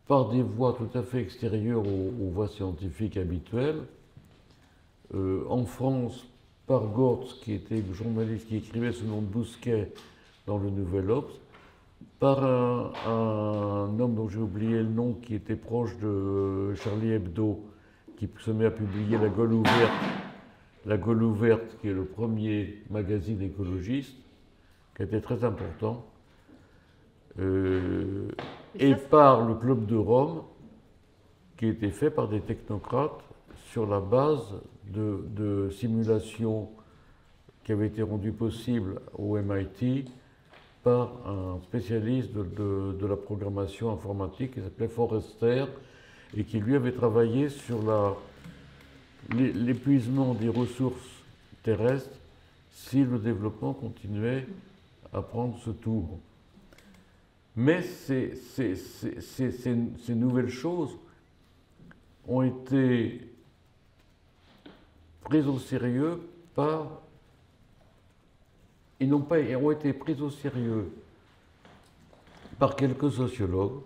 par des voies tout à fait extérieures aux voies scientifiques habituelles, en France par Gortz, qui était journaliste qui écrivait sous le nom de Bousquet dans le Nouvel Obs, par un homme dont j'ai oublié le nom, qui était proche de Charlie Hebdo, qui se met à publier La Gaule ouverte, La Gaule ouverte, qui est le premier magazine écologiste, qui était très important, et par le Club de Rome, qui était fait par des technocrates sur la base de simulations qui avaient été rendues possibles au MIT par un spécialiste de la programmation informatique qui s'appelait Forrester et qui lui avait travaillé sur l'épuisement des ressources terrestres si le développement continuait à prendre ce tour. Mais ces nouvelles choses ont été prises au sérieux par... Ils ont été pris au sérieux par quelques sociologues,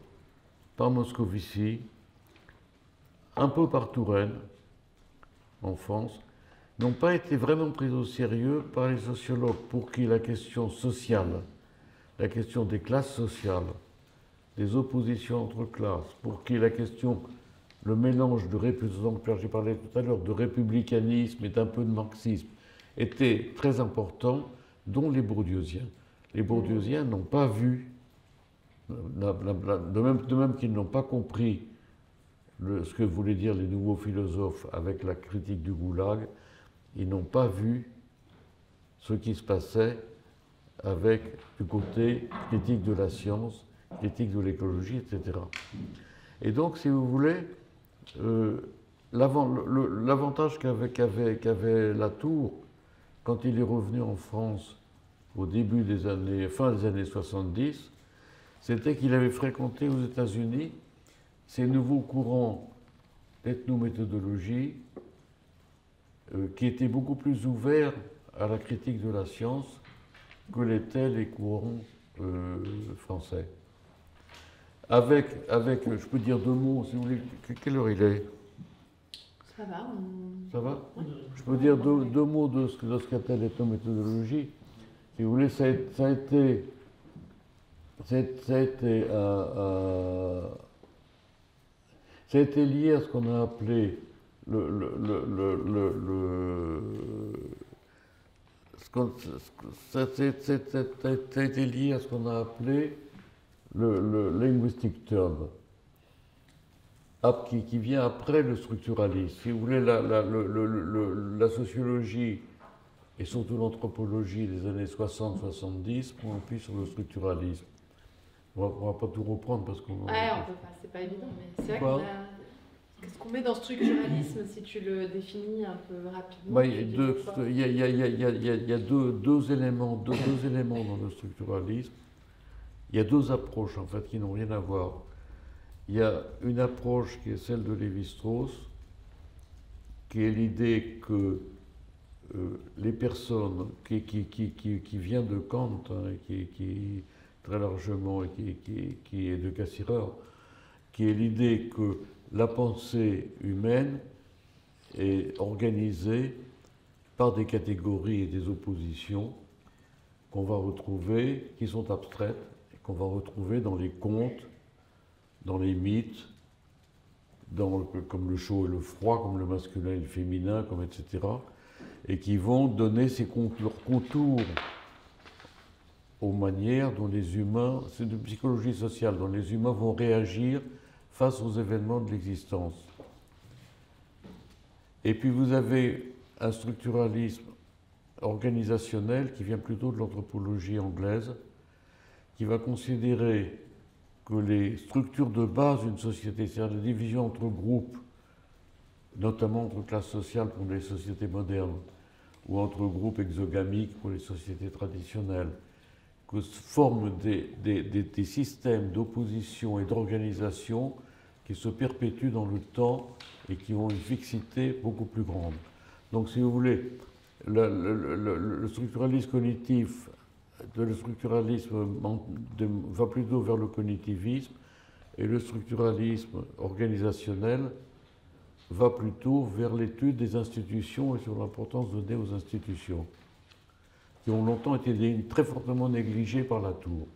par Moscovici, un peu par Touraine, en France, n'ont pas été vraiment pris au sérieux par les sociologues pour qui la question sociale, la question des classes sociales, des oppositions entre classes, pour qui la question, le mélange de j'ai parlé tout à l'heure, de républicanisme et d'un peu de marxisme était très important, dont les bourdieusiens. Les bourdieusiens n'ont pas vu, de même qu'ils n'ont pas compris ce que voulaient dire les nouveaux philosophes avec la critique du goulag, ils n'ont pas vu ce qui se passait avec du côté critique de la science, critique de l'écologie, etc. Et donc, si vous voulez, l'avantage qu'avait Latour, quand il est revenu en France au début fin des années 70, c'était qu'il avait fréquenté aux États-Unis ces nouveaux courants d'ethnométhodologie qui étaient beaucoup plus ouverts à la critique de la science que l'étaient les courants français. Je peux dire deux mots, si vous voulez. Quelle heure il est? Ça va. Ça va? Je peux dire deux mots de ce qu'appelle l'ethnométhodologie. Si vous voulez, ça a été lié à ce qu'on a appelé ça a été lié à ce qu'on a appelé le linguistic turn, qui vient après le structuralisme. Si vous voulez, la sociologie et surtout l'anthropologie des années 60-70 prend appui sur le structuralisme. On ne va pas tout reprendre parce qu'on... Ouais, on peut pas, c'est pas évident, mais c'est vrai qu'est-ce qu'on met dans structuralisme, si tu le définis un peu rapidement? Il y a deux éléments dans le structuralisme. Il y a deux approches, en fait, qui n'ont rien à voir. Il y a une approche qui est celle de Lévi-Strauss, qui est l'idée que les personnes qui vient de Kant, hein, qui très largement, et qui est de Cassirer, qui est l'idée que la pensée humaine est organisée par des catégories et des oppositions qu'on va retrouver, qui sont abstraites, et qu'on va retrouver dans les contes, dans les mythes, comme le chaud et le froid, comme le masculin et le féminin, comme etc., et qui vont donner leurs contours aux manières dont les humains, c'est de psychologie sociale, dont les humains vont réagir face aux événements de l'existence. Et puis vous avez un structuralisme organisationnel qui vient plutôt de l'anthropologie anglaise, qui va considérer que les structures de base d'une société, c'est-à-dire la division entre groupes, notamment entre classes sociales pour les sociétés modernes, ou entre groupes exogamiques pour les sociétés traditionnelles, que forment des systèmes d'opposition et d'organisation qui se perpétuent dans le temps et qui ont une fixité beaucoup plus grande. Donc, si vous voulez, le structuralisme cognitif, le structuralisme va plutôt vers le cognitivisme, et le structuralisme organisationnel va plutôt vers l'étude des institutions et sur l'importance donnée aux institutions, qui ont longtemps été très fortement négligées par Latour.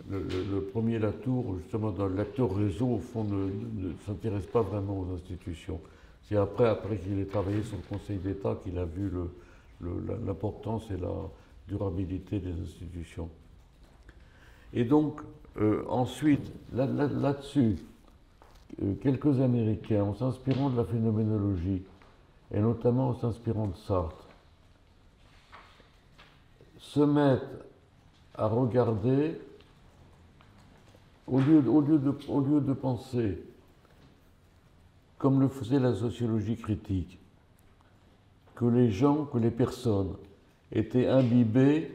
Le premier Latour, justement, dans l'acteur réseau, au fond, ne s'intéresse pas vraiment aux institutions. C'est après qu'il ait travaillé sur le Conseil d'État qu'il a vu l'importance et la durabilité des institutions. Et donc, ensuite, là-dessus, quelques Américains, en s'inspirant de la phénoménologie, et notamment en s'inspirant de Sartre, se mettent à regarder, au lieu de penser comme le faisait la sociologie critique, que les personnes étaient imbibées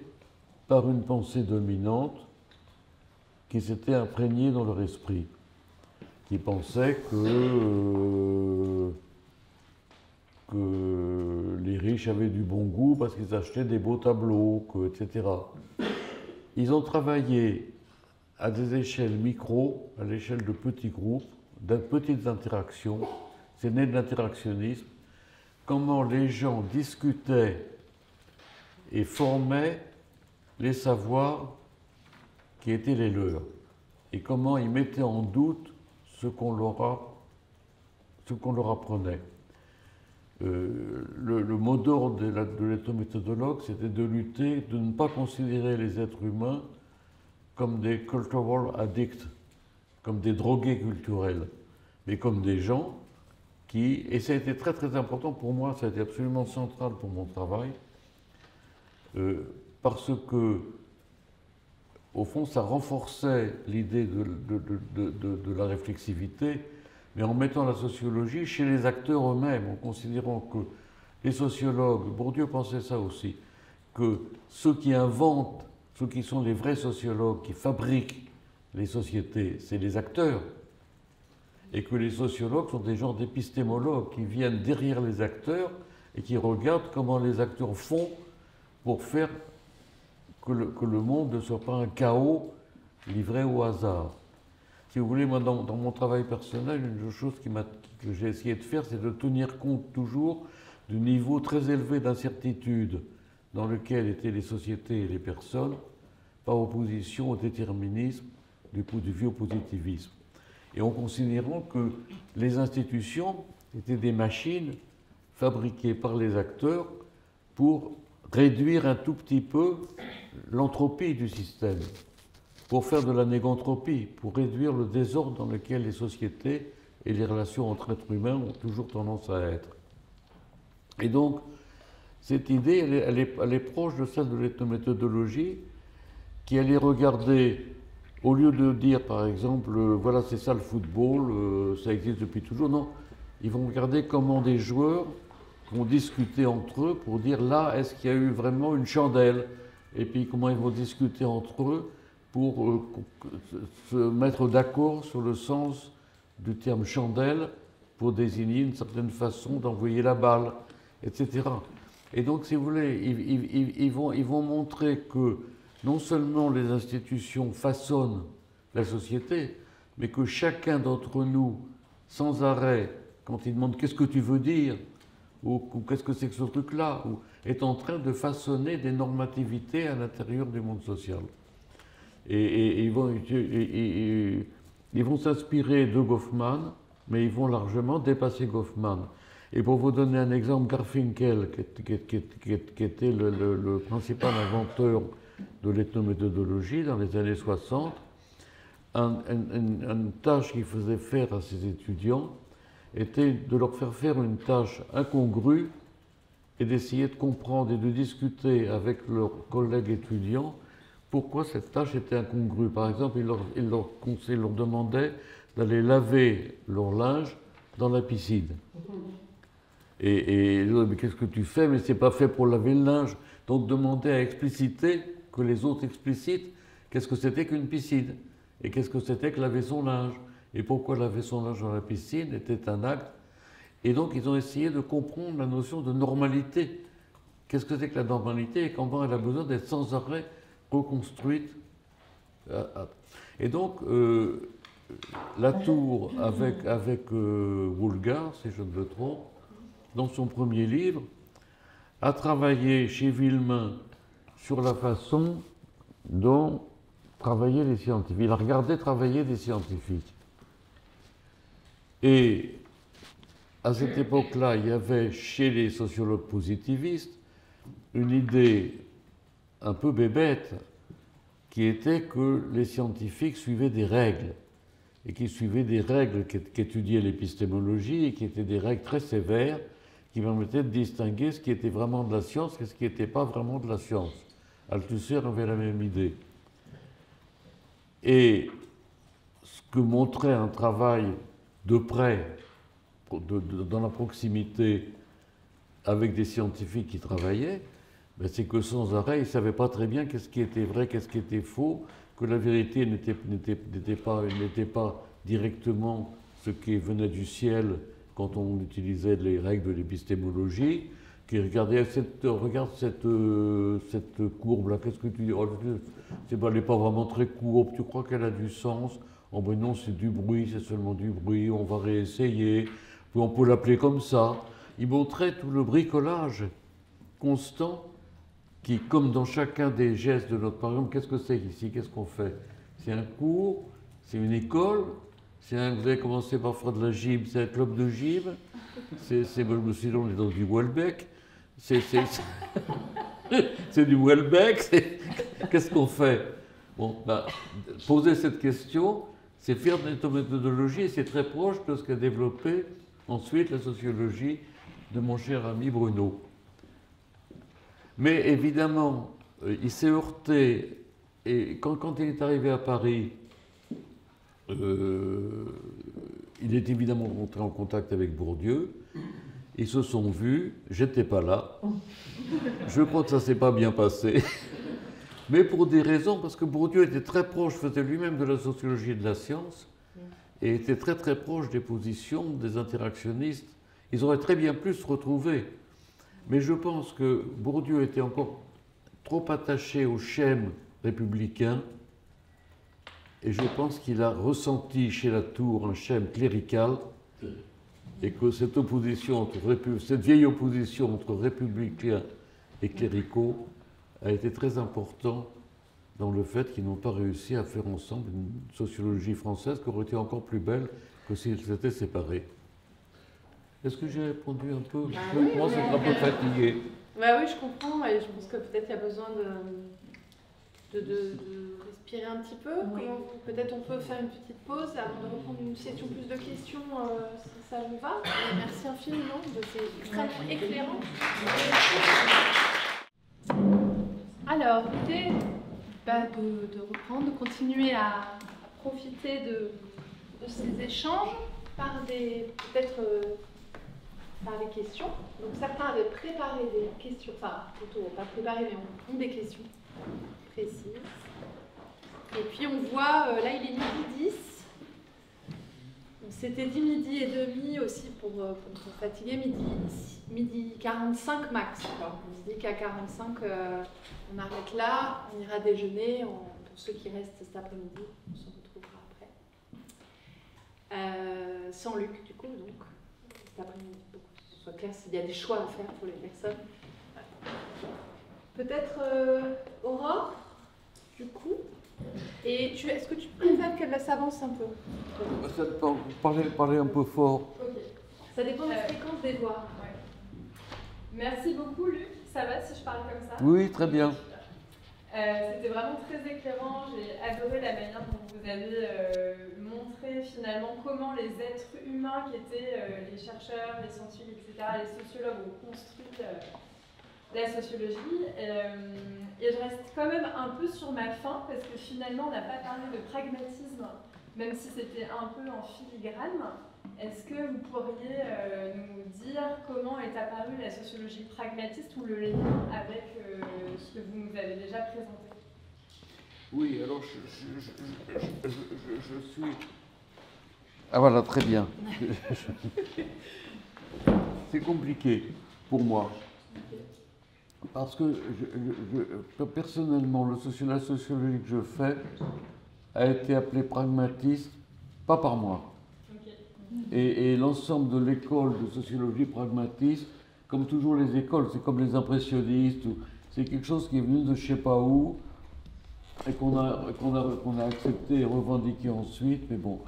par une pensée dominante qui s'était imprégnée dans leur esprit, qui pensait que les riches avaient du bon goût parce qu'ils achetaient des beaux tableaux, etc. Ils ont travaillé à des échelles micro, à l'échelle de petits groupes, de petites interactions, c'est né de l'interactionnisme, comment les gens discutaient et formaient les savoirs qui étaient les leurs, et comment ils mettaient en doute ce qu'on leur apprenait. Le mot d'ordre de l'ethnométhodologue, c'était de lutter, de ne pas considérer les êtres humains comme des cultural addicts, comme des drogués culturels, mais comme des gens qui, et ça a été très très important pour moi, ça a été absolument central pour mon travail, parce que, au fond, ça renforçait l'idée de la réflexivité, mais en mettant la sociologie chez les acteurs eux-mêmes, en considérant que les sociologues, Bourdieu pensait ça aussi, que ceux qui inventent, ceux qui sont les vrais sociologues, qui fabriquent les sociétés, c'est les acteurs, et que les sociologues sont des genres d'épistémologues qui viennent derrière les acteurs et qui regardent comment les acteurs font pour faire que le monde ne soit pas un chaos livré au hasard. Si vous voulez, moi, dans mon travail personnel, une chose que j'ai essayé de faire, c'est de tenir compte toujours du niveau très élevé d'incertitude dans lequel étaient les sociétés et les personnes, par opposition au déterminisme, du point de vue au positivisme. Et en considérant que les institutions étaient des machines fabriquées par les acteurs pour réduire un tout petit peu l'entropie du système, pour faire de la négantropie, pour réduire le désordre dans lequel les sociétés et les relations entre êtres humains ont toujours tendance à être. Et donc, cette idée, elle est proche de celle de l'ethnométhodologie, qui allait regarder, au lieu de dire par exemple, voilà c'est ça le football, ça existe depuis toujours, non, ils vont regarder comment des joueurs vont discuter entre eux pour dire là, est-ce qu'il y a eu vraiment une chandelle, et puis comment ils vont discuter entre eux pour se mettre d'accord sur le sens du terme chandelle pour désigner une certaine façon d'envoyer la balle, etc. Et donc, si vous voulez, ils vont montrer que non seulement les institutions façonnent la société, mais que chacun d'entre nous, sans arrêt, quand il demande qu'est-ce que tu veux dire, ou qu'est-ce que c'est que ce truc-là, est en train de façonner des normativités à l'intérieur du monde social. Et ils vont s'inspirer de Goffman, mais ils vont largement dépasser Goffman. Et pour vous donner un exemple, Garfinkel, qui était le principal inventeur de l'ethnométhodologie dans les années 60, une tâche qu'il faisait faire à ses étudiants était de leur faire faire une tâche incongrue et d'essayer de comprendre et de discuter avec leurs collègues étudiants pourquoi cette tâche était incongrue. Par exemple, il leur demandait d'aller laver leur linge dans la piscine. Et mais qu'est-ce que tu fais? Mais c'est pas fait pour laver le linge. Donc demander à expliciter, que les autres explicitent, qu'est-ce que c'était qu'une piscine? Et qu'est-ce que c'était que laver son linge? Et pourquoi laver son linge dans la piscine était un acte? Et donc ils ont essayé de comprendre la notion de normalité. Qu'est-ce que c'est que la normalité et comment elle a besoin d'être sans arrêt reconstruite. Et donc, Latour, avec Woolgar, si je ne me trompe, dans son premier livre, a travaillé chez Villemin sur la façon dont travaillaient les scientifiques. Il a regardé travailler des scientifiques. Et à cette époque-là, il y avait chez les sociologues positivistes une idée un peu bébête qui était que les scientifiques suivaient des règles et qui suivaient des règles qu'étudiait l'épistémologie et qui étaient des règles très sévères qui permettaient de distinguer ce qui était vraiment de la science et ce qui n'était pas vraiment de la science. Althusser avait la même idée. Et ce que montrait un travail de près, dans la proximité, avec des scientifiques qui travaillaient, ben c'est que sans arrêt, ils ne savaient pas très bien qu'est-ce qui était vrai, qu'est-ce qui était faux, que la vérité n'était pas directement ce qui venait du ciel quand on utilisait les règles de l'épistémologie, qui regardait regarde cette courbe-là, qu'est-ce que tu dis? Oh, elle n'est pas vraiment très courbe, tu crois qu'elle a du sens? Oh ben non, c'est du bruit, c'est seulement du bruit, on va réessayer, puis on peut l'appeler comme ça. Il montrait tout le bricolage constant qui, comme dans chacun des gestes de notre... Par exemple, qu'est-ce que c'est ici? Qu'est-ce qu'on fait? C'est un cours? C'est une école? Vous avez commencé par faire de la gym, c'est un club de gym? Sinon, on est dans du Welbeck. C'est du Welbeck. Qu'est-ce qu'on fait? Bon, ben, poser cette question, c'est faire de l'éthnométhodologie et c'est très proche de ce qu'a développé ensuite la sociologie de mon cher ami Bruno. Mais évidemment, il s'est heurté, et quand il est arrivé à Paris, il est évidemment rentré en contact avec Bourdieu, ils se sont vus, j'étais pas là, je crois que ça s'est pas bien passé, mais pour des raisons, parce que Bourdieu était très proche, faisait lui-même de la sociologie et de la science, et était très très proche des positions des interactionnistes. Ils auraient très bien pu se retrouver. Mais je pense que Bourdieu était encore trop attaché au schème républicain et je pense qu'il a ressenti chez Latour un schème clérical et que cette vieille opposition entre républicains et cléricaux a été très importante dans le fait qu'ils n'ont pas réussi à faire ensemble une sociologie française qui aurait été encore plus belle que s'ils s'étaient séparés. Est-ce que j'ai répondu un peu? Moi, c'est un peu fatigué. Bah oui, je comprends, et je pense que peut-être il y a besoin de respirer un petit peu. Oui. Peut-être on peut faire une petite pause avant de reprendre une session plus de questions, si ça vous va. Et merci infiniment, c'est extrêmement éclairant. Alors, l'idée de reprendre, de continuer à profiter de ces échanges par peut-être par les questions. Donc certains avaient préparé des questions, enfin plutôt pas préparé, mais ont des questions précises. Et puis on voit, là il est midi 10. C'était dit midi et demi aussi pour se fatiguer, midi 45 max. Alors, on se dit qu'à 45, on arrête là, on ira déjeuner. Pour ceux qui restent cet après-midi, on se retrouvera après. Sans Luc du coup, donc cet après-midi. Soit clair s'il y a des choix à faire pour les personnes. Peut-être Aurore, du coup. Et est-ce que tu préfères qu'elle s'avance un peu? Ça dépend, parlez un peu fort. Ok. Ça dépend de la fréquence des voix. Ouais. Merci beaucoup, Luc. Ça va si je parle comme ça? Oui, très bien. C'était vraiment très éclairant. J'ai adoré la manière dont vous avez montré finalement comment les êtres humains qui étaient les chercheurs, les scientifiques, etc., les sociologues ont construit la sociologie. Et je reste quand même un peu sur ma faim parce que finalement on n'a pas parlé de pragmatisme, même si c'était un peu en filigrane. Est-ce que vous pourriez nous dire comment est apparue la sociologie pragmatiste ou le lien avec ce que vous nous avez déjà présenté? Oui, alors je suis... Ah voilà, très bien. C'est compliqué pour moi. Parce que personnellement, la sociologie que je fais a été appelée pragmatiste pas par moi. Ok. Et l'ensemble de l'école de sociologie pragmatiste, comme toujours les écoles, c'est comme les impressionnistes, c'est quelque chose qui est venu de je ne sais pas où, et qu'on a accepté et revendiqué ensuite, mais bon.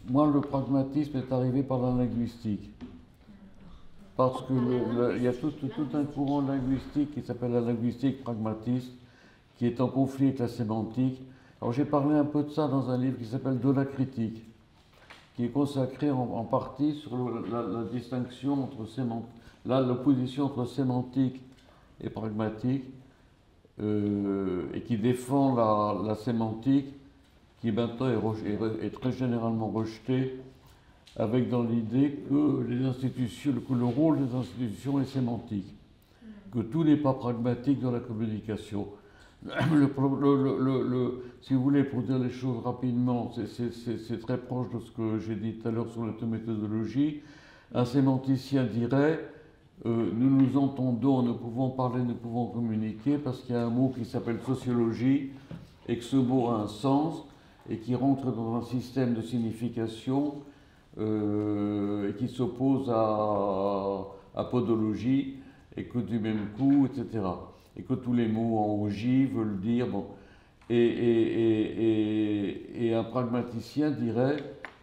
Moi, le pragmatisme est arrivé par la linguistique. Parce qu'il y a tout un courant linguistique qui s'appelle la linguistique pragmatiste, qui est en conflit avec la sémantique. Alors j'ai parlé un peu de ça dans un livre qui s'appelle De la critique, qui est consacré en partie sur la distinction entre l'opposition entre sémantique et pragmatique, et qui défend la sémantique, qui maintenant est très généralement rejetée, avec dans l'idée que le rôle des institutions est sémantique, que tout n'est pas pragmatique dans la communication. Si vous voulez, pour dire les choses rapidement, c'est très proche de ce que j'ai dit tout à l'heure sur l'autométhodologie. Un sémanticien dirait nous nous entendons, nous pouvons parler, nous pouvons communiquer parce qu'il y a un mot qui s'appelle sociologie et que ce mot a un sens et qui rentre dans un système de signification et qui s'oppose à podologie et que du même coup, etc. Et que tous les mots en ogie veulent dire, bon. Et un pragmaticien dirait,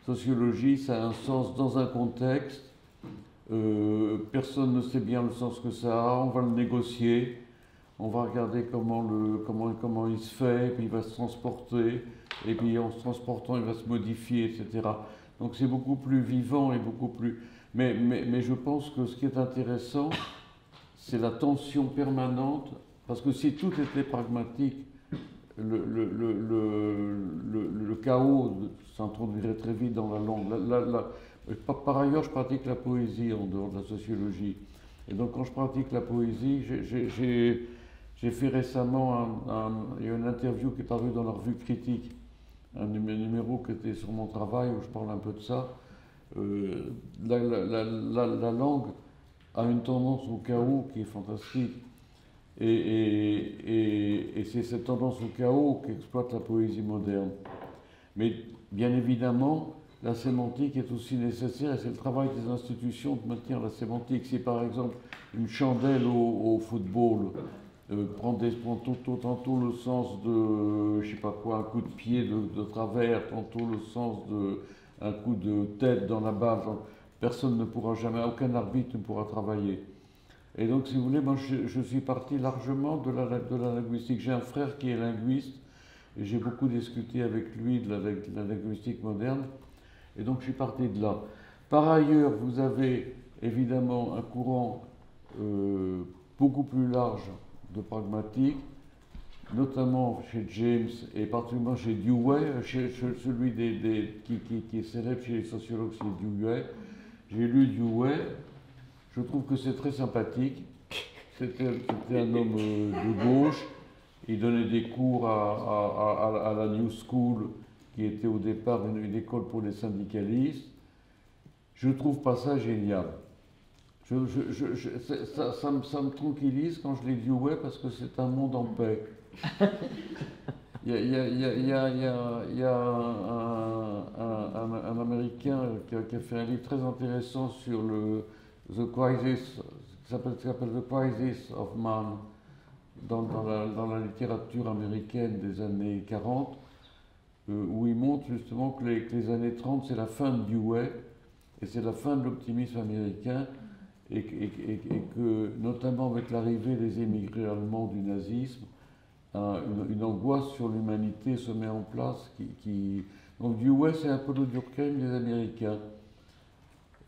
sociologie, ça a un sens dans un contexte, personne ne sait bien le sens que ça a, on va le négocier, on va regarder comment il se fait, puis il va se transporter, et puis en se transportant, il va se modifier, etc. Donc c'est beaucoup plus vivant et beaucoup plus... Mais je pense que ce qui est intéressant, c'est la tension permanente, parce que si tout était pragmatique, le chaos s'introduirait très vite dans la langue. Par ailleurs, je pratique la poésie en dehors de la sociologie. Et donc quand je pratique la poésie, j'ai fait récemment il y a une interview qui est parue dans la revue Critique, un numéro qui était sur mon travail où je parle un peu de ça. La langue a une tendance au chaos qui est fantastique. Et c'est cette tendance au chaos qu'exploite la poésie moderne. Mais bien évidemment, la sémantique est aussi nécessaire et c'est le travail des institutions de maintenir la sémantique. Si par exemple une chandelle au football prend tantôt le sens de, je sais pas quoi, un coup de pied de travers, tantôt le sens d'un coup de tête dans la balle, personne ne pourra jamais, aucun arbitre ne pourra travailler. Et donc, si vous voulez, moi, je suis parti largement de la linguistique. J'ai un frère qui est linguiste, et j'ai beaucoup discuté avec lui de la linguistique moderne, et donc je suis parti de là. Par ailleurs, vous avez évidemment un courant beaucoup plus large de pragmatique, notamment chez James, et particulièrement chez Dewey, celui qui est célèbre chez les sociologues, c'est Dewey. J'ai lu Dewey. Je trouve que c'est très sympathique. C'était un homme de gauche. Il donnait des cours à la New School, qui était au départ une école pour les syndicalistes. Je ne trouve pas ça génial. Ça me tranquillise quand je lis Dewey parce que c'est un monde en paix. Il y a un Américain qui a fait un livre très intéressant sur The Crisis, qui s'appelle The Crisis of Man, dans la littérature américaine des années 40, où il montre justement que les années 30, c'est la fin de Dewey, et c'est la fin de l'optimisme américain, et que, notamment avec l'arrivée des émigrés allemands du nazisme, une angoisse sur l'humanité se met en place. Donc Dewey, c'est un peu le Durkheim des Américains.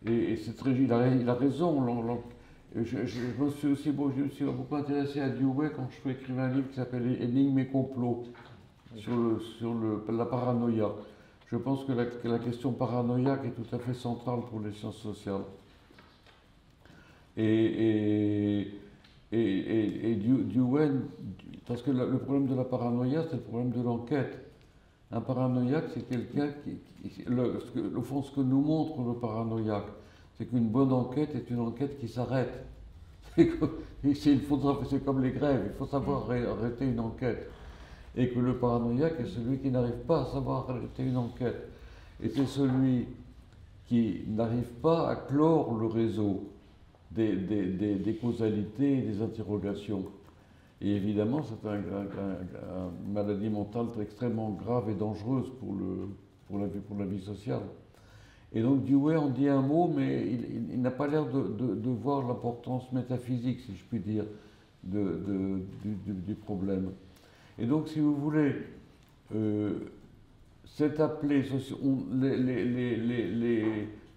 Et c'est très, il a raison. Je me suis aussi beaucoup intéressé à Dewey quand je écrivais un livre qui s'appelle Énigmes et complots sur la paranoïa. Je pense que la question paranoïaque est tout à fait centrale pour les sciences sociales. Et Dewey, parce que le problème de la paranoïa, c'est le problème de l'enquête. Un paranoïaque, c'est quelqu'un au fond, ce que nous montre le paranoïaque, c'est qu'une bonne enquête est une enquête qui s'arrête. C'est comme les grèves, il faut savoir arrêter une enquête. et que le paranoïaque est celui qui n'arrive pas à savoir arrêter une enquête. Et c'est celui qui n'arrive pas à clore le réseau des causalités et des interrogations. Et évidemment, c'est une maladie mentale extrêmement grave et dangereuse pour la vie sociale. Et donc Dewey en dit un mot, mais il n'a pas l'air de voir l'importance métaphysique, si je puis dire, du problème. Et donc, si vous voulez, c'est appelé,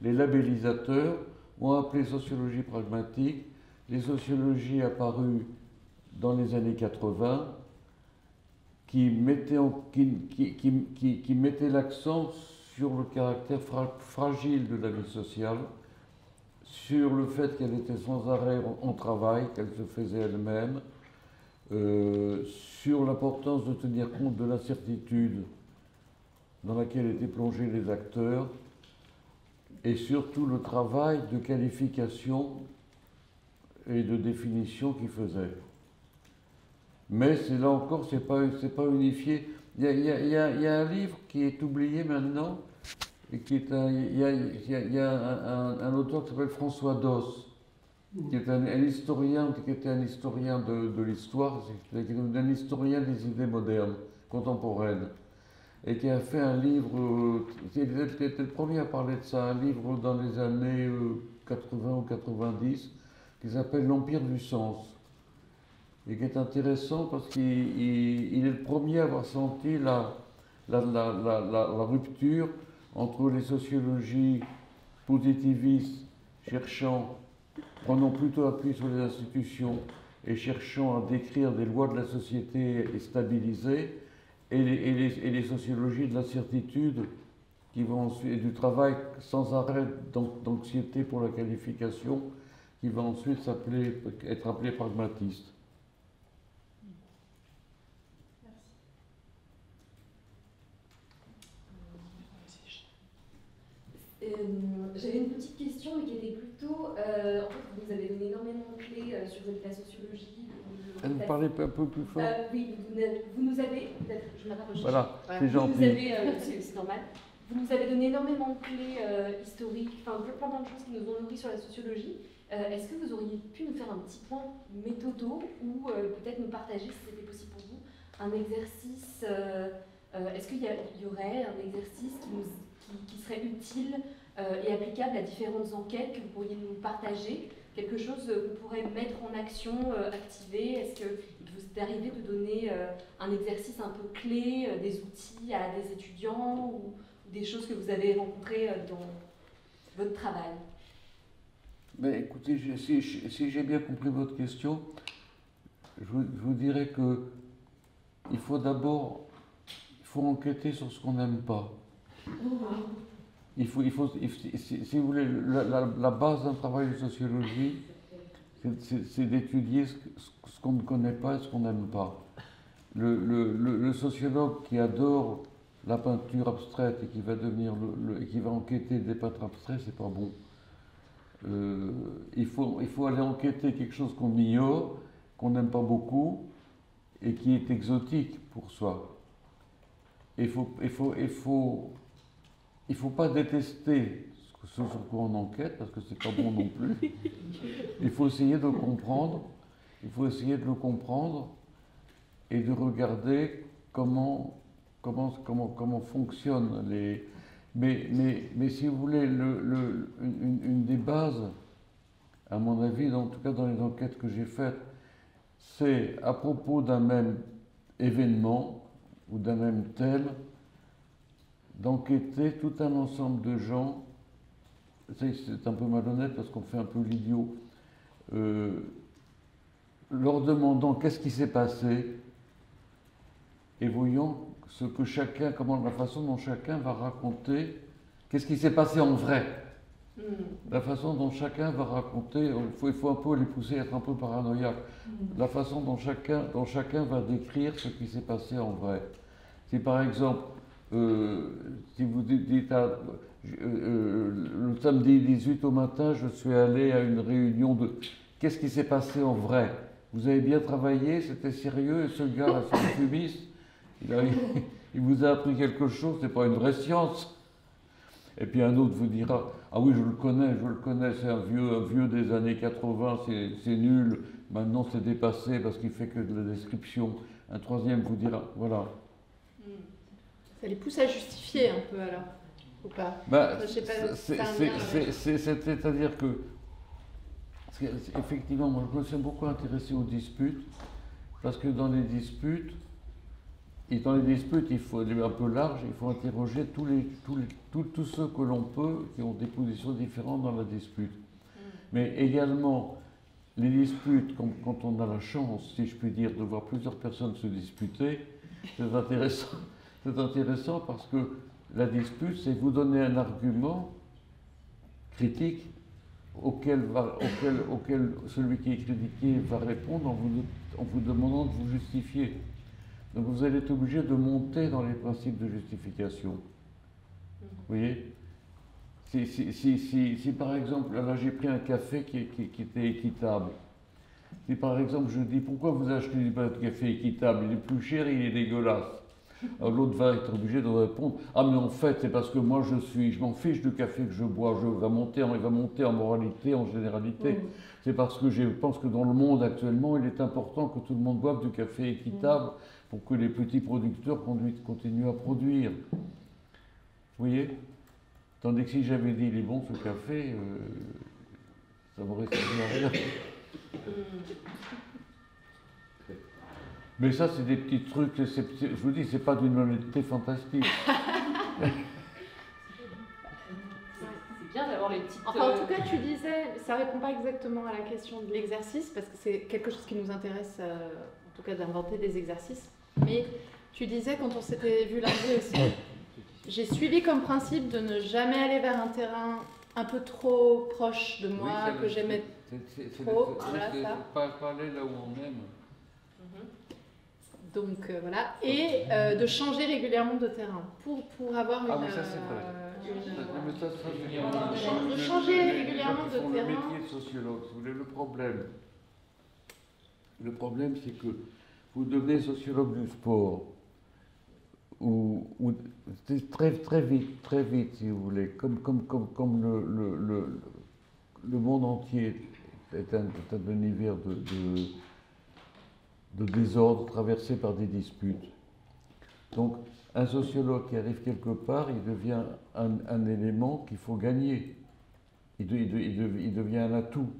les labellisateurs ont appelé sociologie pragmatique, les sociologies apparues dans les années 80, qui mettaient l'accent sur le caractère fragile de la vie sociale, sur le fait qu'elle était sans arrêt en travail, qu'elle se faisait elle-même, sur l'importance de tenir compte de l'incertitude dans laquelle étaient plongés les acteurs, et surtout le travail de qualification et de définition qu'ils faisaient. Mais c'est là encore, c'est pas unifié. Il y a un livre qui est oublié maintenant, et qui est il y a un auteur qui s'appelle François Doss, qui est un historien, qui était un historien de l'histoire, un historien des idées modernes, contemporaines, et qui a fait un livre, qui était le premier à parler de ça, un livre dans les années 80 ou 90, qui s'appelle L'Empire du sens, et qui est intéressant parce qu'il est le premier à avoir senti la rupture entre les sociologies positivistes prenant plutôt appui sur les institutions et cherchant à décrire des lois de la société et stabiliser, et les sociologies de l'incertitude qui vont ensuite, et du travail sans arrêt d'anxiété pour la qualification, qui va ensuite être appelé pragmatiste. J'avais une petite question, mais qui était plutôt. En fait, vous nous avez donné énormément de clés sur la sociologie. Vous parlez un peu plus fort. Oui, vous nous avez. Je m'approche. Voilà, c'est gentil. C'est normal. Vous nous avez donné énormément de clés historiques, enfin plein de choses qui nous ont nourri sur la sociologie. Est-ce que vous auriez pu nous faire un petit point méthodo ou peut-être nous partager, si c'était possible pour vous, un exercice. Est-ce qu'il y aurait un exercice qui serait utile et applicable à différentes enquêtes que vous pourriez nous partager, quelque chose qu'on pourrait mettre en action, activer? Est-ce que vous est arrivé de donner un exercice un peu clé, des outils à des étudiants ou des choses que vous avez rencontrées dans votre travail? Mais écoutez, si j'ai bien compris votre question, je vous dirais que il faut d'abord enquêter sur ce qu'on n'aime pas. Si vous voulez, la base d'un travail de sociologie, c'est d'étudier ce qu'on ne connaît pas et ce qu'on n'aime pas. Le sociologue qui adore la peinture abstraite et qui va qui va enquêter des peintres abstraits, c'est pas bon. Il faut aller enquêter quelque chose qu'on ignore, qu'on n'aime pas beaucoup et qui est exotique pour soi. Il faut pas détester ce sur quoi on enquête, parce que c'est pas bon non plus. Il faut essayer de le comprendre. Il faut essayer de le comprendre et de regarder comment fonctionnent les. Mais si vous voulez, une des bases, à mon avis, en tout cas dans les enquêtes que j'ai faites, c'est à propos d'un même événement ou d'un même thème, d'enquêter tout un ensemble de gens, c'est un peu malhonnête parce qu'on fait un peu l'idiot, leur demandant qu'est-ce qui s'est passé et voyant la façon dont chacun va raconter qu'est-ce qui s'est passé en vrai. La façon dont chacun va raconter, il faut un peu les pousser à être un peu paranoïaque. La façon dont chacun va décrire ce qui s'est passé en vrai. Si par exemple, si vous dites le samedi 18 au matin, je suis allé à une réunion de qu'est-ce qui s'est passé en vrai? Vous avez bien travaillé, c'était sérieux, et ce gars, ce fumiste, il vous a appris quelque chose, c'est pas une vraie science. Et puis un autre vous dira, ah oui, je le connais, c'est un vieux des années 80, c'est nul, maintenant c'est dépassé parce qu'il fait que de la description. Un troisième vous dira, voilà. Ça les pousse à justifier un peu alors, ou pas? Ben, Je sais pas, c'est un lien avec- c'est-à-dire que, effectivement, moi je me suis beaucoup intéressé aux disputes, parce que dans les disputes, il faut aller un peu large, il faut interroger tous ceux que l'on peut, qui ont des positions différentes dans la dispute. Mais également, les disputes, quand on a la chance, si je puis dire, de voir plusieurs personnes se disputer, c'est intéressant. C'est intéressant parce que la dispute, c'est vous donner un argument critique auquel celui qui est critiqué va répondre en vous demandant de vous justifier. Donc vous allez être obligé de monter dans les principes de justification. Vous voyez? Si par exemple, là j'ai pris un café qui était équitable. Si par exemple je dis, pourquoi vous achetez du café équitable? Il est plus cher, il est dégueulasse. Alors l'autre va être obligé de répondre, ah mais en fait c'est parce que moi je m'en fiche du café que je bois, il va monter en moralité, en généralité. C'est parce que je pense que dans le monde actuellement, il est important que tout le monde boive du café équitable pour que les petits producteurs continuent à produire. Vous voyez? Tandis que si j'avais dit, il est bon ce café, ça m'aurait servi à rien. Mais ça, c'est des petits trucs, je vous dis, c'est pas d'une honnêteté fantastique. C'est bien d'avoir les petites... Enfin, en tout cas, tu disais, ça répond pas exactement à la question de l'exercice, parce que c'est quelque chose qui nous intéresse, en tout cas d'inventer des exercices. Mais tu disais, quand on s'était vu lundi aussi, j'ai suivi comme principe de ne jamais aller vers un terrain un peu trop proche de moi, Oui, que j'aimais trop. Voilà, ça. Pas aller là où on aime. Donc voilà, et de changer régulièrement de terrain pour avoir une. Ah, mais ça, c'est vrai. De changer régulièrement de Le terrain. métier de sociologue, si vous voulez, le problème, c'est que vous devenez sociologue du sport, ou très vite, si vous voulez, comme le monde entier est un univers de désordre traversé par des disputes. Donc, un sociologue qui arrive quelque part, il devient un élément qu'il faut gagner. Il devient un atout.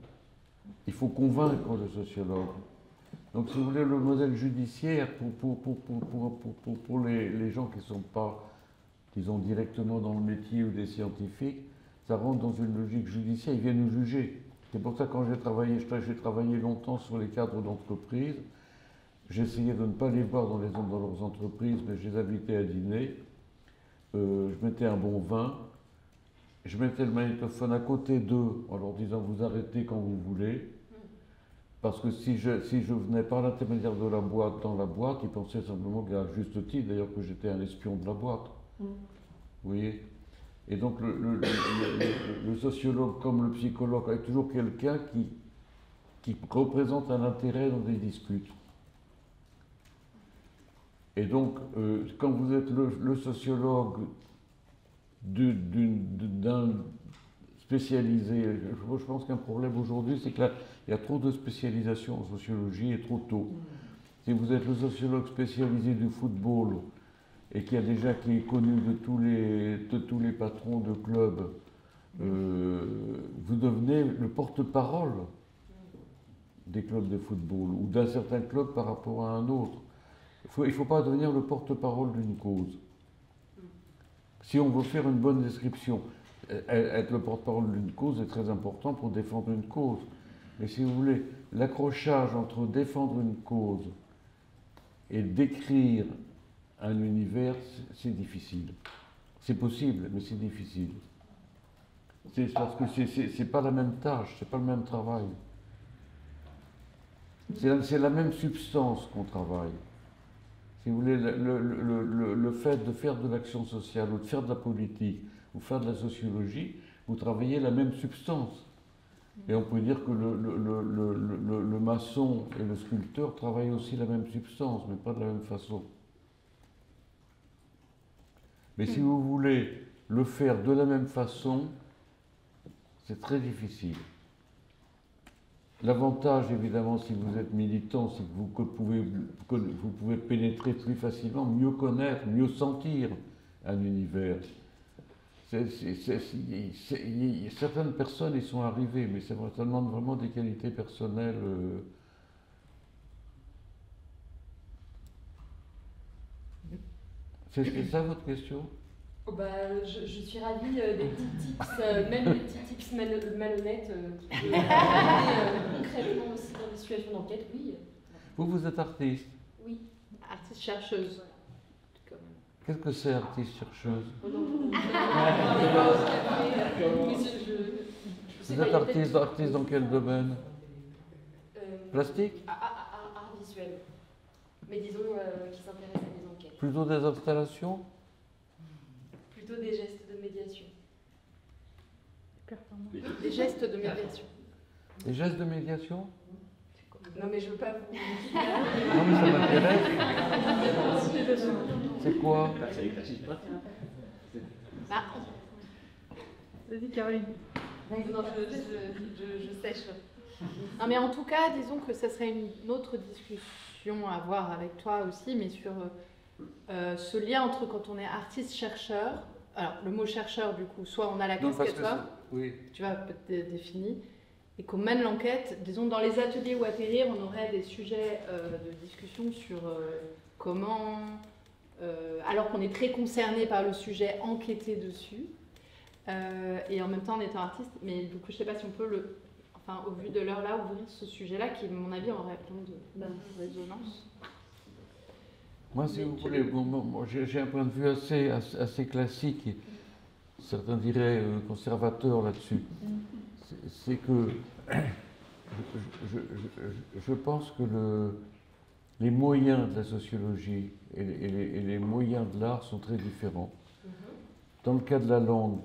Il faut convaincre le sociologue. Donc, si vous voulez, le modèle judiciaire, pour les gens qui ne sont pas, disons, directement dans le métier ou des scientifiques, ça rentre dans une logique judiciaire, ils viennent nous juger. C'est pour ça que quand j'ai travaillé longtemps sur les cadres d'entreprise, j'essayais de ne pas les voir dans leurs entreprises, mais je les invitais à dîner. Je mettais un bon vin, je mettais le magnétophone à côté d'eux en leur disant vous arrêtez quand vous voulez. Parce que si je venais par l'intermédiaire de la boîte dans la boîte, ils pensaient simplement, à juste titre d'ailleurs, que j'étais un espion de la boîte. Vous voyez? Et donc le sociologue comme le psychologue est toujours quelqu'un qui représente un intérêt dans des disputes. Et donc, quand vous êtes le sociologue d'un spécialisé, je pense qu'un problème aujourd'hui, c'est qu'il y a trop de spécialisation en sociologie et trop tôt. Si vous êtes le sociologue spécialisé du football et qui est connu de tous les patrons de clubs, vous devenez le porte-parole des clubs de football ou d'un certain club par rapport à un autre. Il ne faut pas devenir le porte-parole d'une cause. Si on veut faire une bonne description, être le porte-parole d'une cause est très important pour défendre une cause. Mais si vous voulez, l'accrochage entre défendre une cause et décrire un univers, c'est difficile. C'est possible, mais c'est difficile. C'est parce que c'est pas la même tâche, c'est pas le même travail. C'est la même substance qu'on travaille. Si vous voulez, le fait de faire de l'action sociale ou de faire de la politique ou faire de la sociologie, vous travaillez la même substance. Et on peut dire que le maçon et le sculpteur travaillent aussi la même substance, mais pas de la même façon. Mais si vous voulez le faire de la même façon, c'est très difficile. L'avantage, évidemment, si vous êtes militant, c'est que vous pouvez pénétrer plus facilement, mieux connaître, mieux sentir un univers. Certaines personnes y sont arrivées, mais ça demande vraiment des qualités personnelles. C'est ça votre question? Oh bah, je suis ravie des petits tips, même des petits tips malhonnêtes qui peuvent aider concrètement aussi dans des situations d'enquête, oui. Vous êtes artiste. Oui. Artiste chercheuse. Qu'est-ce que c'est, artiste chercheuse? Vous êtes artiste dans quel domaine? Plastique? Art visuel. Mais disons qui s'intéresse à des enquêtes. Plutôt des installations? Plutôt des gestes de médiation. Des gestes de médiation. Des gestes de médiation? Non mais je veux pas vous... Non mais ça m'intéresse. C'est quoi? Vas-y Caroline. Non, je sèche. Non mais en tout cas, disons que ça serait une autre discussion à avoir avec toi aussi, mais sur ce lien entre quand on est artiste-chercheur. Alors le mot chercheur, du coup, soit on a la casquette, oui. tu vois, peut-être défini, et qu'on mène l'enquête. Disons, dans les ateliers ou atterrir, on aurait des sujets de discussion sur comment, alors qu'on est très concerné par le sujet, enquêter dessus, et en même temps en étant artiste. Mais du coup, je ne sais pas si on peut, au vu de l'heure là, ouvrir ce sujet-là qui, à mon avis, aurait plein de résonance. Moi, si vous voulez, j'ai un point de vue assez classique, et certains diraient conservateur là-dessus. C'est que je pense que les moyens de la sociologie et les moyens de l'art sont très différents. Dans le cas de la langue,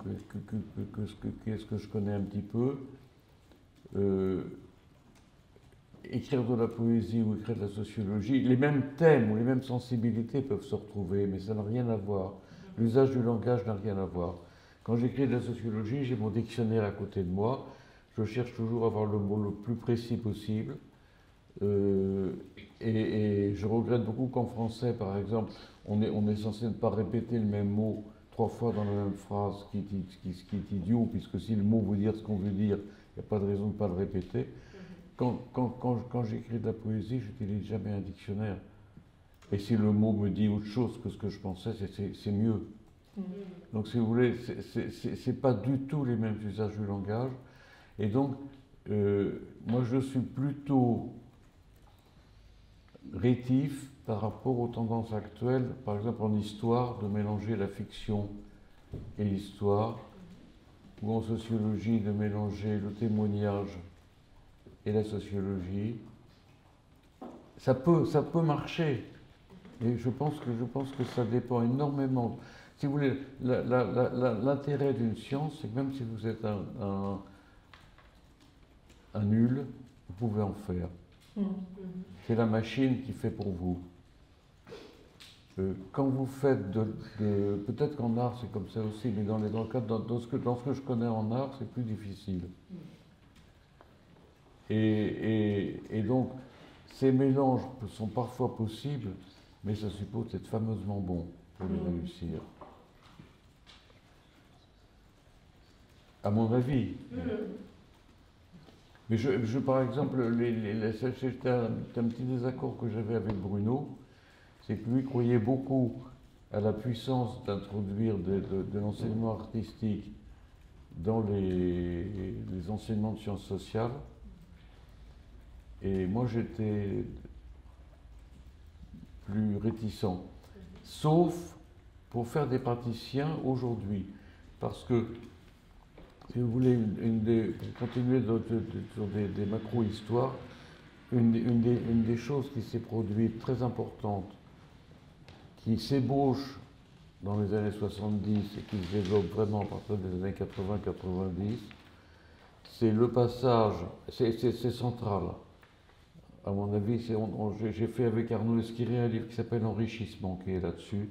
qu'est-ce que je connais un petit peu, écrire de la poésie ou écrire de la sociologie, les mêmes thèmes ou les mêmes sensibilités peuvent se retrouver, mais ça n'a rien à voir. L'usage du langage n'a rien à voir. Quand j'écris de la sociologie, j'ai mon dictionnaire à côté de moi, je cherche toujours à avoir le mot le plus précis possible, et je regrette beaucoup qu'en français, par exemple, on est censé ne pas répéter le même mot 3 fois dans la même phrase, ce qui est idiot, puisque si le mot veut dire ce qu'on veut dire, il n'y a pas de raison de ne pas le répéter. Quand j'écris de la poésie, je n'utilise jamais un dictionnaire. Et si le mot me dit autre chose que ce que je pensais, c'est mieux. Donc, si vous voulez, c'est pas du tout les mêmes usages du langage. Et donc, moi, je suis plutôt rétif par rapport aux tendances actuelles, par exemple en histoire, de mélanger la fiction et l'histoire, ou en sociologie, de mélanger le témoignage et la sociologie. Ça peut marcher, et je pense que ça dépend énormément. Si vous voulez, l'intérêt d'une science, c'est que même si vous êtes un nul, vous pouvez en faire. C'est la machine qui fait pour vous. Quand vous faites peut-être qu'en art c'est comme ça aussi, mais dans ce que je connais en art, c'est plus difficile. Et donc, ces mélanges sont parfois possibles, mais ça suppose d'être fameusement bon pour les réussir. À mon avis. Mais par exemple, c'était un petit désaccord que j'avais avec Bruno, c'est que lui croyait beaucoup à la puissance d'introduire de l'enseignement artistique dans les enseignements de sciences sociales. Et moi, j'étais plus réticent, sauf pour faire des praticiens aujourd'hui. Parce que, si vous voulez, pour continuer sur des macro-histoires, une des choses qui s'est produite, très importante, qui s'ébauche dans les années 70 et qui se développe vraiment à partir des années 80-90, c'est le passage, c'est central. À mon avis, j'ai fait avec Arnaud Esquiré un livre qui s'appelle Enrichissement, qui est là-dessus.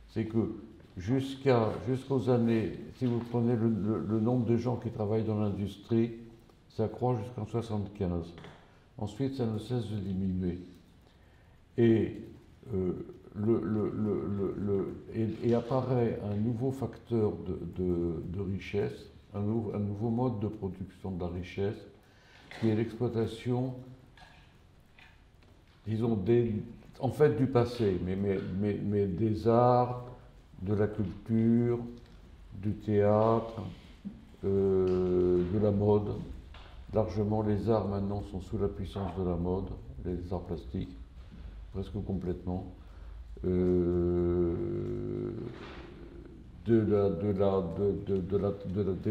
C'est que jusqu'aux années, si vous prenez le nombre de gens qui travaillent dans l'industrie, ça croît jusqu'en 75. Ensuite, ça ne cesse de diminuer. Et, et apparaît un nouveau facteur de richesse, un nouveau mode de production de la richesse, qui est l'exploitation, disons, en fait du passé, mais des arts, de la culture, du théâtre, de la mode. Largement, les arts maintenant sont sous la puissance de la mode, les arts plastiques, presque complètement. Des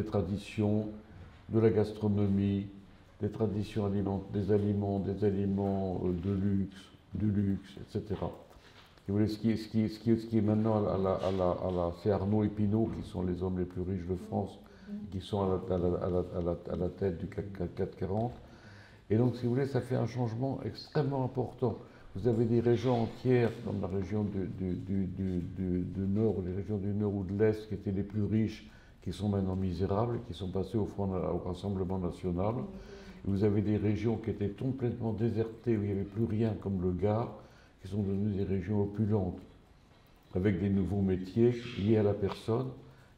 traditions, de la gastronomie, des traditions alimentaires, des aliments de luxe, du luxe, etc. Et vous voyez, ce qui est maintenant c'est Arnaud et Pinault qui sont les hommes les plus riches de France, qui sont à la tête du CAC 40. Et donc, si vous voulez, ça fait un changement extrêmement important. Vous avez des régions entières, comme la région du Nord, les régions du Nord ou de l'Est, qui étaient les plus riches, qui sont maintenant misérables, qui sont passées au Rassemblement national. Et vous avez des régions qui étaient complètement désertées, où il n'y avait plus rien, comme le Gard, qui sont devenues des régions opulentes, avec des nouveaux métiers liés à la personne,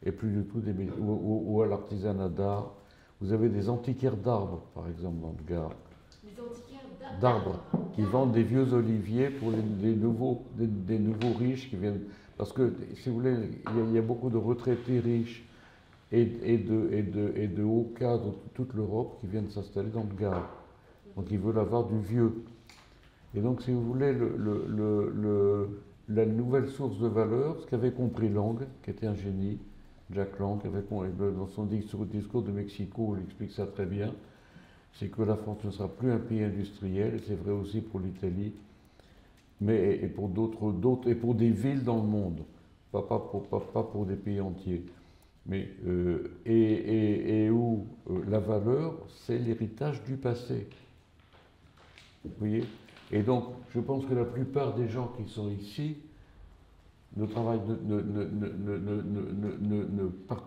et plus du tout des métiers, ou à l'artisanat d'art. Vous avez des antiquaires d'arbres, par exemple, dans le Gard. Les antiquaires d'arbres qui vendent des vieux oliviers pour des nouveaux riches qui viennent. Parce que, si vous voulez, il y a beaucoup de retraités riches et de hauts cadres de toute l'Europe qui viennent s'installer dans le Gard. Donc ils veulent avoir du vieux. Et donc, si vous voulez, la nouvelle source de valeur, ce qu'avait compris Lang, qui était un génie, Jack Lang, dans son discours de Mexico, il explique ça très bien, c'est que la France ne sera plus un pays industriel, et c'est vrai aussi pour l'Italie, mais et pour d'autres et pour des villes dans le monde, pas pour des pays entiers. Mais, où la valeur, c'est l'héritage du passé. Vous voyez? Et donc, je pense que la plupart des gens qui sont ici ne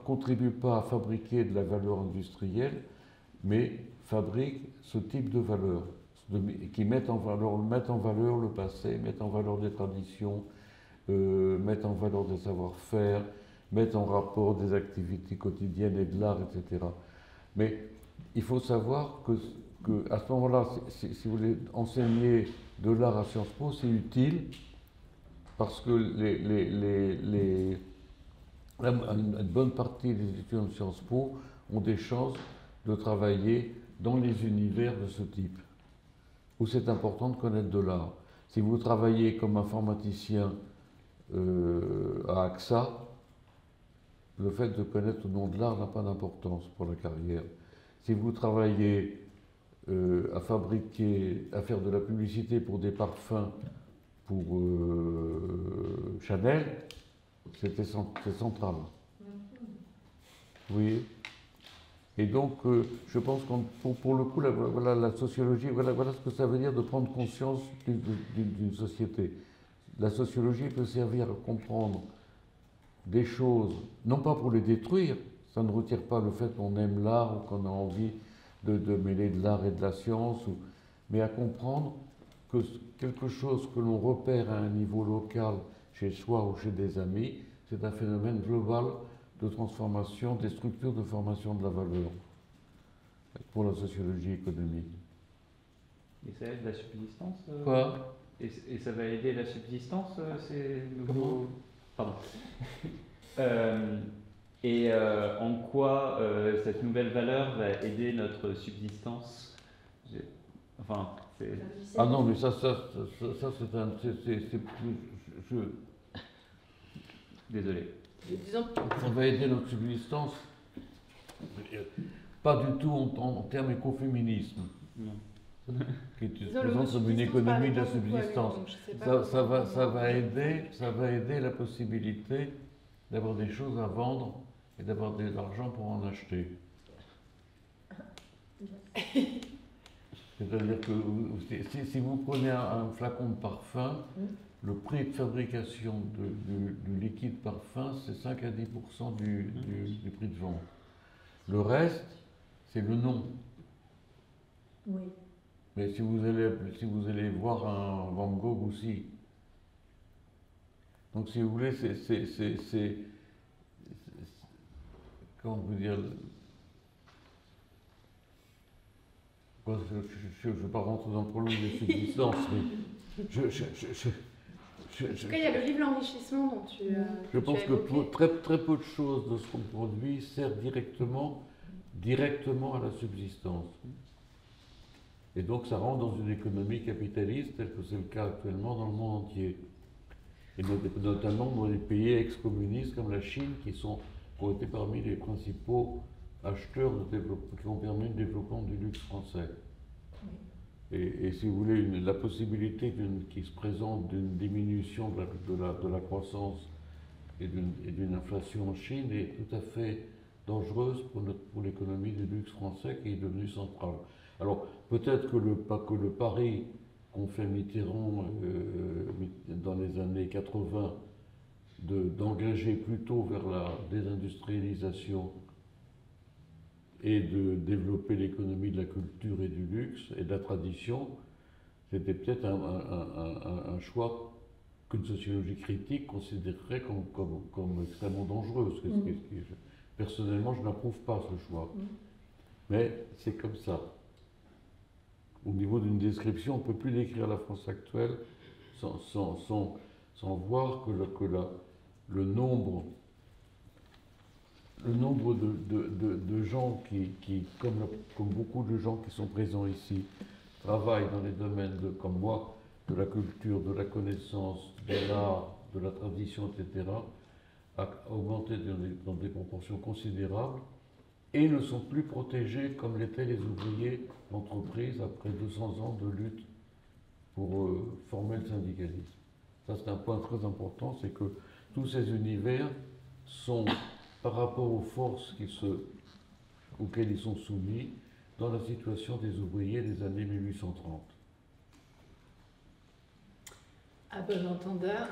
contribuent pas à fabriquer de la valeur industrielle, mais fabriquent ce type de valeur, qui mettent en valeur le passé, mettent en valeur des traditions, mettent en valeur des savoir-faire, mettent en rapport des activités quotidiennes et de l'art, etc. Mais il faut savoir que à ce moment-là, si vous voulez enseigner de l'art à Sciences Po, c'est utile parce que une bonne partie des étudiants de Sciences Po ont des chances de travailler dans les univers de ce type, où c'est important de connaître de l'art. Si vous travaillez comme informaticien à AXA, le fait de connaître le nom de l'art n'a pas d'importance pour la carrière. Si vous travaillez à faire de la publicité pour des parfums pour Chanel, c'est central. Vous voyez? Et donc, je pense que pour le coup, la sociologie, voilà ce que ça veut dire de prendre conscience d'une société. La sociologie peut servir à comprendre des choses, non pas pour les détruire, ça ne retire pas le fait qu'on aime l'art ou qu'on a envie de mêler de l'art et de la science, mais à comprendre que quelque chose que l'on repère à un niveau local, chez soi ou chez des amis, c'est un phénomène global de transformation des structures de formation de la valeur pour la sociologie économique. Et ça aide la subsistance Quoi? Et ça va aider la subsistance, ces nouveaux... Comment? Pardon. En quoi cette nouvelle valeur va aider notre subsistance? Enfin, c'est... Ah non, mais ça c'est un... Désolé. Ça va aider notre subsistance, pas du tout en termes écoféminisme, qui est présente comme une économie de la subsistance. Ça va aider la possibilité d'avoir des choses à vendre et d'avoir de l'argent pour en acheter. C'est-à-dire que si vous prenez un flacon de parfum, le prix de fabrication du liquide parfum, c'est 5 à 10% du prix de vente. Le reste, c'est le nom. Oui. Mais si vous allez voir un Van Gogh aussi. Donc si vous voulez, c'est comment vous dire, je ne vais pas rentrer dans le problème de subsistance, mais En tout cas, il y a le livre L'enrichissement dont tu je pense as que évoqué. très peu de choses de ce qu'on produit servent directement à la subsistance. Et donc ça rentre dans une économie capitaliste, tel que c'est le cas actuellement dans le monde entier. Et notamment dans les pays ex-communistes comme la Chine, qui ont été parmi les principaux acheteurs qui ont permis le développement du luxe français. Et si vous voulez, la possibilité qui se présente d'une diminution de la croissance et d'une inflation en Chine est tout à fait dangereuse pour l'économie du luxe français qui est devenue centrale. Alors peut-être que le pari qu'ont fait Mitterrand dans les années 80 d'engager plutôt vers la désindustrialisation et de développer l'économie de la culture et du luxe et de la tradition, c'était peut-être un choix qu'une sociologie critique considérerait comme extrêmement dangereux. Personnellement, je n'approuve pas ce choix. Mais c'est comme ça. Au niveau d'une description, on ne peut plus décrire la France actuelle sans voir que le nombre de gens qui comme beaucoup de gens qui sont présents ici, travaillent dans les domaines comme moi, de la culture, de la connaissance, de l'art, de la tradition, etc., a augmenté dans des proportions considérables et ne sont plus protégés comme l'étaient les ouvriers d'entreprise après 200 ans de lutte pour former le syndicalisme. Ça, c'est un point très important, c'est que tous ces univers sont, par rapport aux forces auxquelles ils sont soumis, dans la situation des ouvriers des années 1830. À bon entendeur.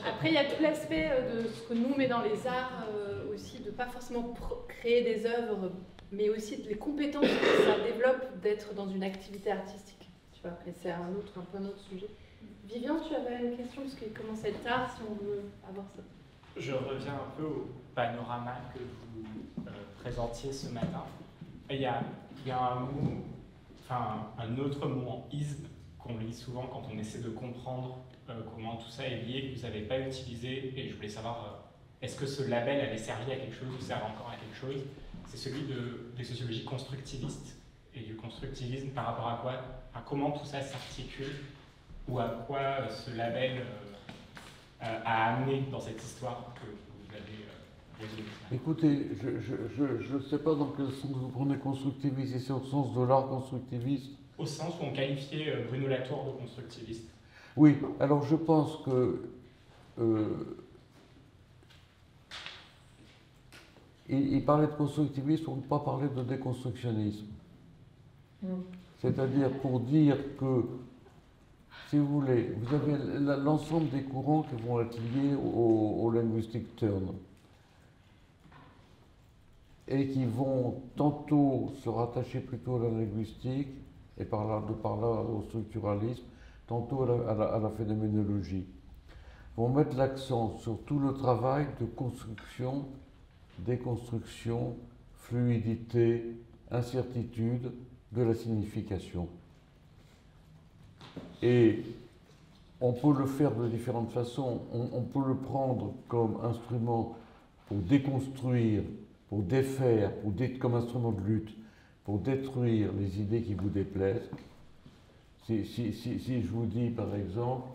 Après, il y a tout l'aspect de ce que nous on met dans les arts aussi, de pas forcément créer des œuvres, mais aussi les compétences que ça développe d'être dans une activité artistique. Tu vois, mais c'est un peu un autre sujet. Vivian, tu avais une question parce qu'il commence à être tard, si on veut avoir ça. Je reviens un peu au panorama que vous présentiez ce matin. Il y a un mot, enfin un autre mot en isme qu'on lit souvent quand on essaie de comprendre comment tout ça est lié, que vous n'avez pas utilisé, et je voulais savoir, est-ce que ce label avait servi à quelque chose ou sert encore à quelque chose? C'est celui des sociologies constructivistes et du constructivisme par rapport à quoi, à comment tout ça s'articule, ou à quoi ce label a amené dans cette histoire que vous avez résolue. Écoutez, je ne sais pas dans quel sens vous prenez constructiviste, si c'est au sens de l'art constructiviste. Au sens où on qualifiait Bruno Latour de constructiviste. Oui, alors je pense que il parlait de constructivisme pour ne pas parler de déconstructionnisme. C'est-à-dire pour dire que, si vous voulez, vous avez l'ensemble des courants qui vont être liés au linguistic turn et qui vont tantôt se rattacher plutôt à la linguistique et par là au structuralisme, tantôt à la phénoménologie, vont mettre l'accent sur tout le travail de construction, déconstruction, fluidité, incertitude de la signification. Et on peut le faire de différentes façons. On peut le prendre comme instrument pour déconstruire, pour défaire, comme instrument de lutte, pour détruire les idées qui vous déplaisent. Si je vous dis, par exemple,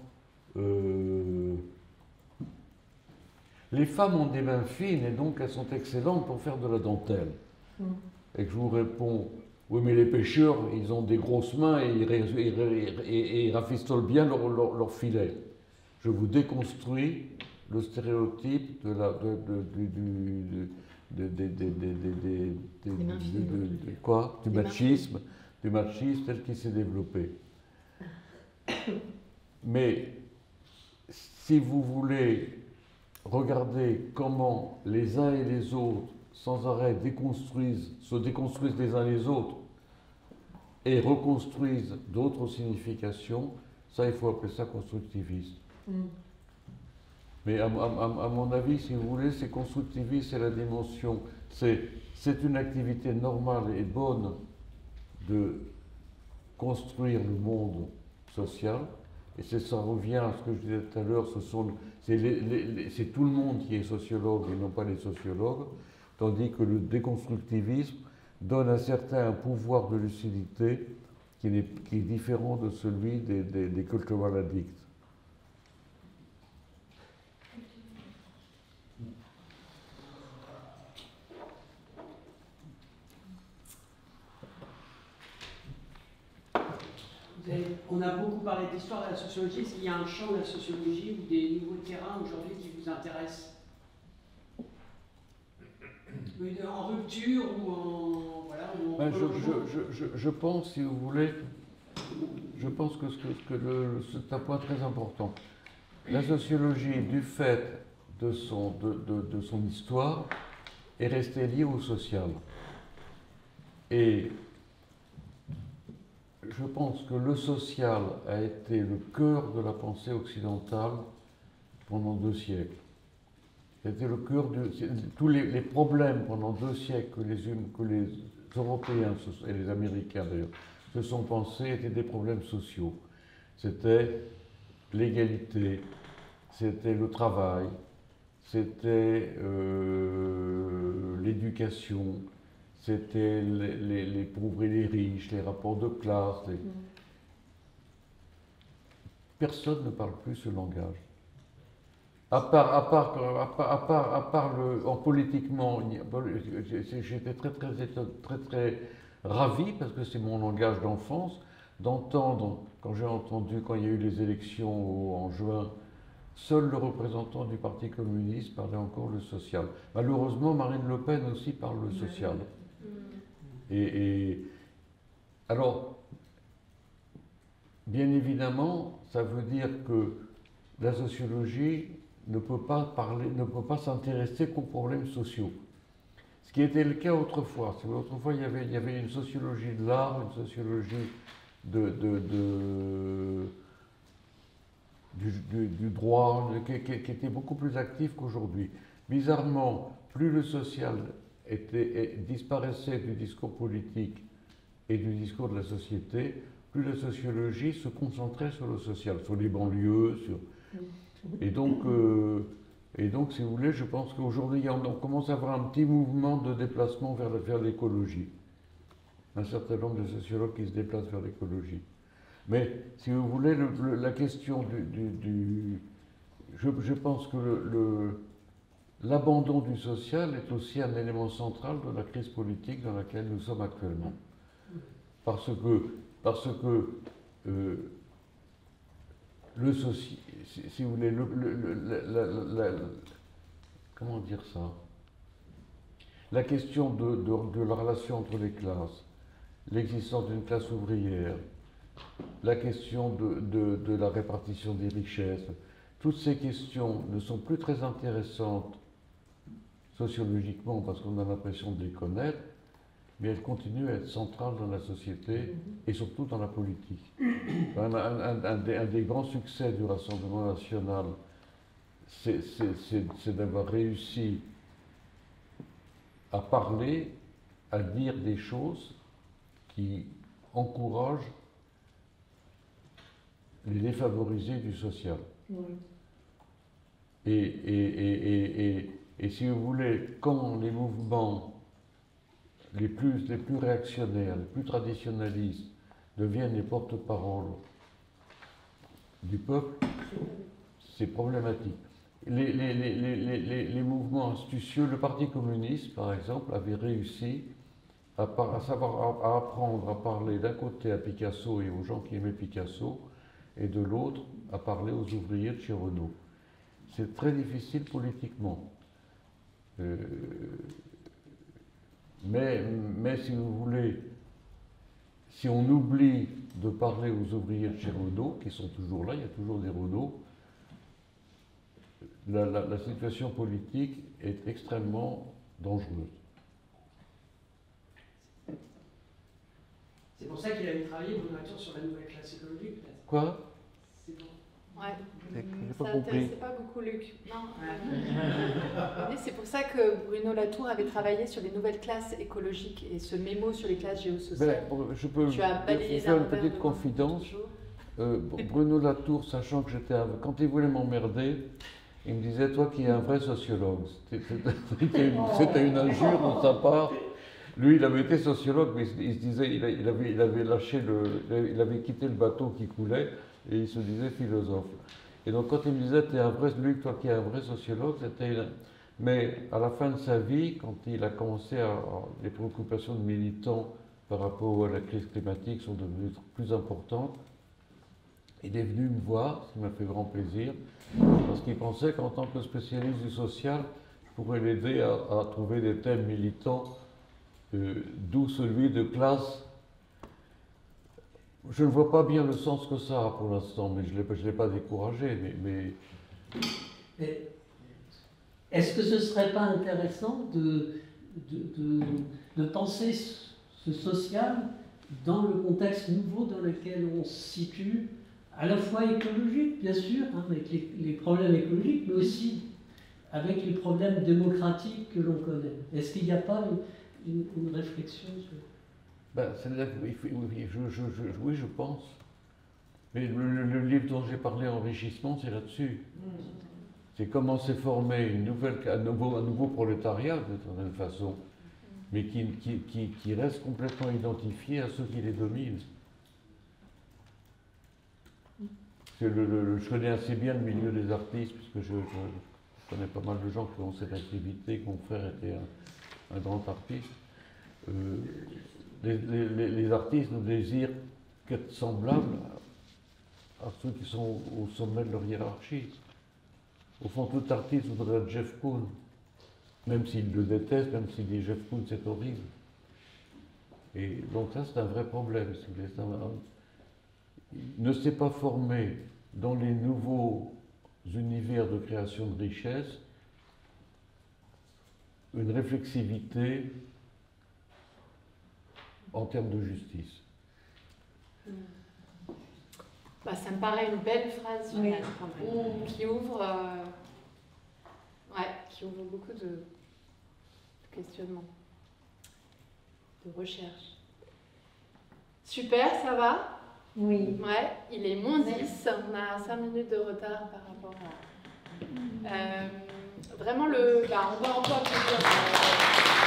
les femmes ont des mains fines et donc elles sont excellentes pour faire de la dentelle. Et que je vous réponds, oui, mais les pêcheurs, ils ont des grosses mains et ils rafistolent bien leur filet. Je vous déconstruis le stéréotype du machisme tel qu'il s'est développé. Mais si vous voulez regarder comment les uns et les autres, sans arrêt, se déconstruisent les uns les autres et reconstruisent d'autres significations, ça, il faut appeler ça constructivisme. Mais à mon avis, si vous voulez, c'est constructiviste, c'est la dimension, c'est une activité normale et bonne de construire le monde social. Et ça revient à ce que je disais tout à l'heure, c'est tout le monde qui est sociologue et non pas les sociologues, tandis que le déconstructivisme donne un certain pouvoir de lucidité qui est différent de celui des cultural addicts. On a beaucoup parlé d'histoire de la sociologie. Est-ce qu'il y a un champ de la sociologie ou des nouveaux terrains aujourd'hui qui vous intéressent? En rupture ou en... Voilà, ou en je pense, si vous voulez, je pense que c'est un point très important. La sociologie, du fait de son histoire, est restée liée au social. Et je pense que le social a été le cœur de la pensée occidentale pendant 2 siècles. C'était le cœur de tous les problèmes pendant 2 siècles que les Européens et les Américains d'ailleurs se sont pensés étaient des problèmes sociaux. C'était l'égalité, c'était le travail, c'était l'éducation, c'était les pauvres et les riches, les rapports de classe. Personne ne parle plus ce langage. À part politiquement, j'étais très ravi, parce que c'est mon langage d'enfance, d'entendre, quand il y a eu les élections en juin, seul le représentant du Parti communiste parlait encore le social. Malheureusement, Marine Le Pen aussi parle le social. Alors, bien évidemment, ça veut dire que la sociologie ne peut pas s'intéresser qu'aux problèmes sociaux. Ce qui était le cas autrefois. Autrefois, il y avait une sociologie de l'art, une sociologie du droit, qui était beaucoup plus active qu'aujourd'hui. Bizarrement, plus le social disparaissait du discours politique et du discours de la société, plus la sociologie se concentrait sur le social, sur les banlieues, Et donc, si vous voulez, je pense qu'aujourd'hui, on commence à avoir un petit mouvement de déplacement vers l'écologie. Un certain nombre de sociologues qui se déplacent vers l'écologie. Mais, si vous voulez, la question je pense que l'abandon du social est aussi un élément central de la crise politique dans laquelle nous sommes actuellement. Parce que si vous voulez, comment dire ça? La question de la relation entre les classes, l'existence d'une classe ouvrière, la question de la répartition des richesses, toutes ces questions ne sont plus très intéressantes sociologiquement parce qu'on a l'impression de les connaître, mais elles continuent à être centrales dans la société et surtout dans la politique. Un des grands succès du Rassemblement national, c'est d'avoir réussi à parler, à dire des choses qui encouragent les défavorisés du social. Et si vous voulez, quand les mouvements les plus réactionnaires, les plus traditionnalistes deviennent les porte-paroles du peuple, c'est problématique. Les mouvements astucieux, le Parti communiste, par exemple, avait réussi à apprendre à parler d'un côté à Picasso et aux gens qui aimaient Picasso, et de l'autre à parler aux ouvriers de chez Renault. C'est très difficile politiquement. Mais si vous voulez, si on oublie de parler aux ouvriers de chez Renault, qui sont toujours là, il y a toujours des Renault, la situation politique est extrêmement dangereuse. C'est pour ça qu'il avait travaillé Bruno Latour sur la nouvelle classe écologique, peut-être. Quoi? C'est bon. Ouais. J'ai Ça pas compris. n'intéressait pas beaucoup Luc. Non. Mais c'est pour ça que Bruno Latour avait travaillé sur les nouvelles classes écologiques et ce mémo sur les classes géosociales. Ben, je peux Tu as balayé vous faire une d'un revers petite de confidence. toujours. Bruno Latour, sachant que quand il voulait m'emmerder, il me disait, toi qui es un vrai sociologue. C'était une injure de sa part. Lui, il avait été sociologue, mais il se disait, il avait lâché il avait quitté le bateau qui coulait et il se disait philosophe. Et donc quand il me disait, lui, toi qui es un vrai sociologue, Mais à la fin de sa vie, quand il a commencé les préoccupations de militants par rapport à la crise climatique sont devenues plus importantes, il est venu me voir, ce qui m'a fait grand plaisir, parce qu'il pensait qu'en tant que spécialiste du social, je pourrais l'aider à trouver des thèmes militants, d'où celui de classe. Je ne vois pas bien le sens que ça a pour l'instant, mais je ne l'ai pas découragé. Mais est-ce que ce ne serait pas intéressant de penser ce social dans le contexte nouveau dans lequel on se situe, à la fois écologique, bien sûr, hein, avec les problèmes écologiques, mais aussi avec les problèmes démocratiques que l'on connaît. Est-ce qu'il n'y a pas une réflexion sur... Oui, je pense. Mais le livre dont j'ai parlé, Enrichissement, c'est là-dessus. C'est comment s'est formé un nouveau prolétariat, de certaine façon, mais qui reste complètement identifié à ceux qui les dominent. Je connais assez bien le milieu des artistes, puisque je connais pas mal de gens qui ont cette activité, que mon frère était un grand artiste. Les artistes ne désirent qu'être semblables à ceux qui sont au sommet de leur hiérarchie. Au fond, tout artiste voudrait être Jeff Koons, même s'il le déteste, même s'il dit Jeff Koons c'est horrible. Et donc ça, c'est un vrai problème. Il ne s'est pas formé dans les nouveaux univers de création de richesse une réflexivité en termes de justice. Ça me paraît une belle phrase finale, quand même, qui ouvre beaucoup de questionnements, de recherche. Super, ça va? Oui. Ouais, il est -10, on a 5 minutes de retard par rapport à... vraiment, on va un peu applaudir.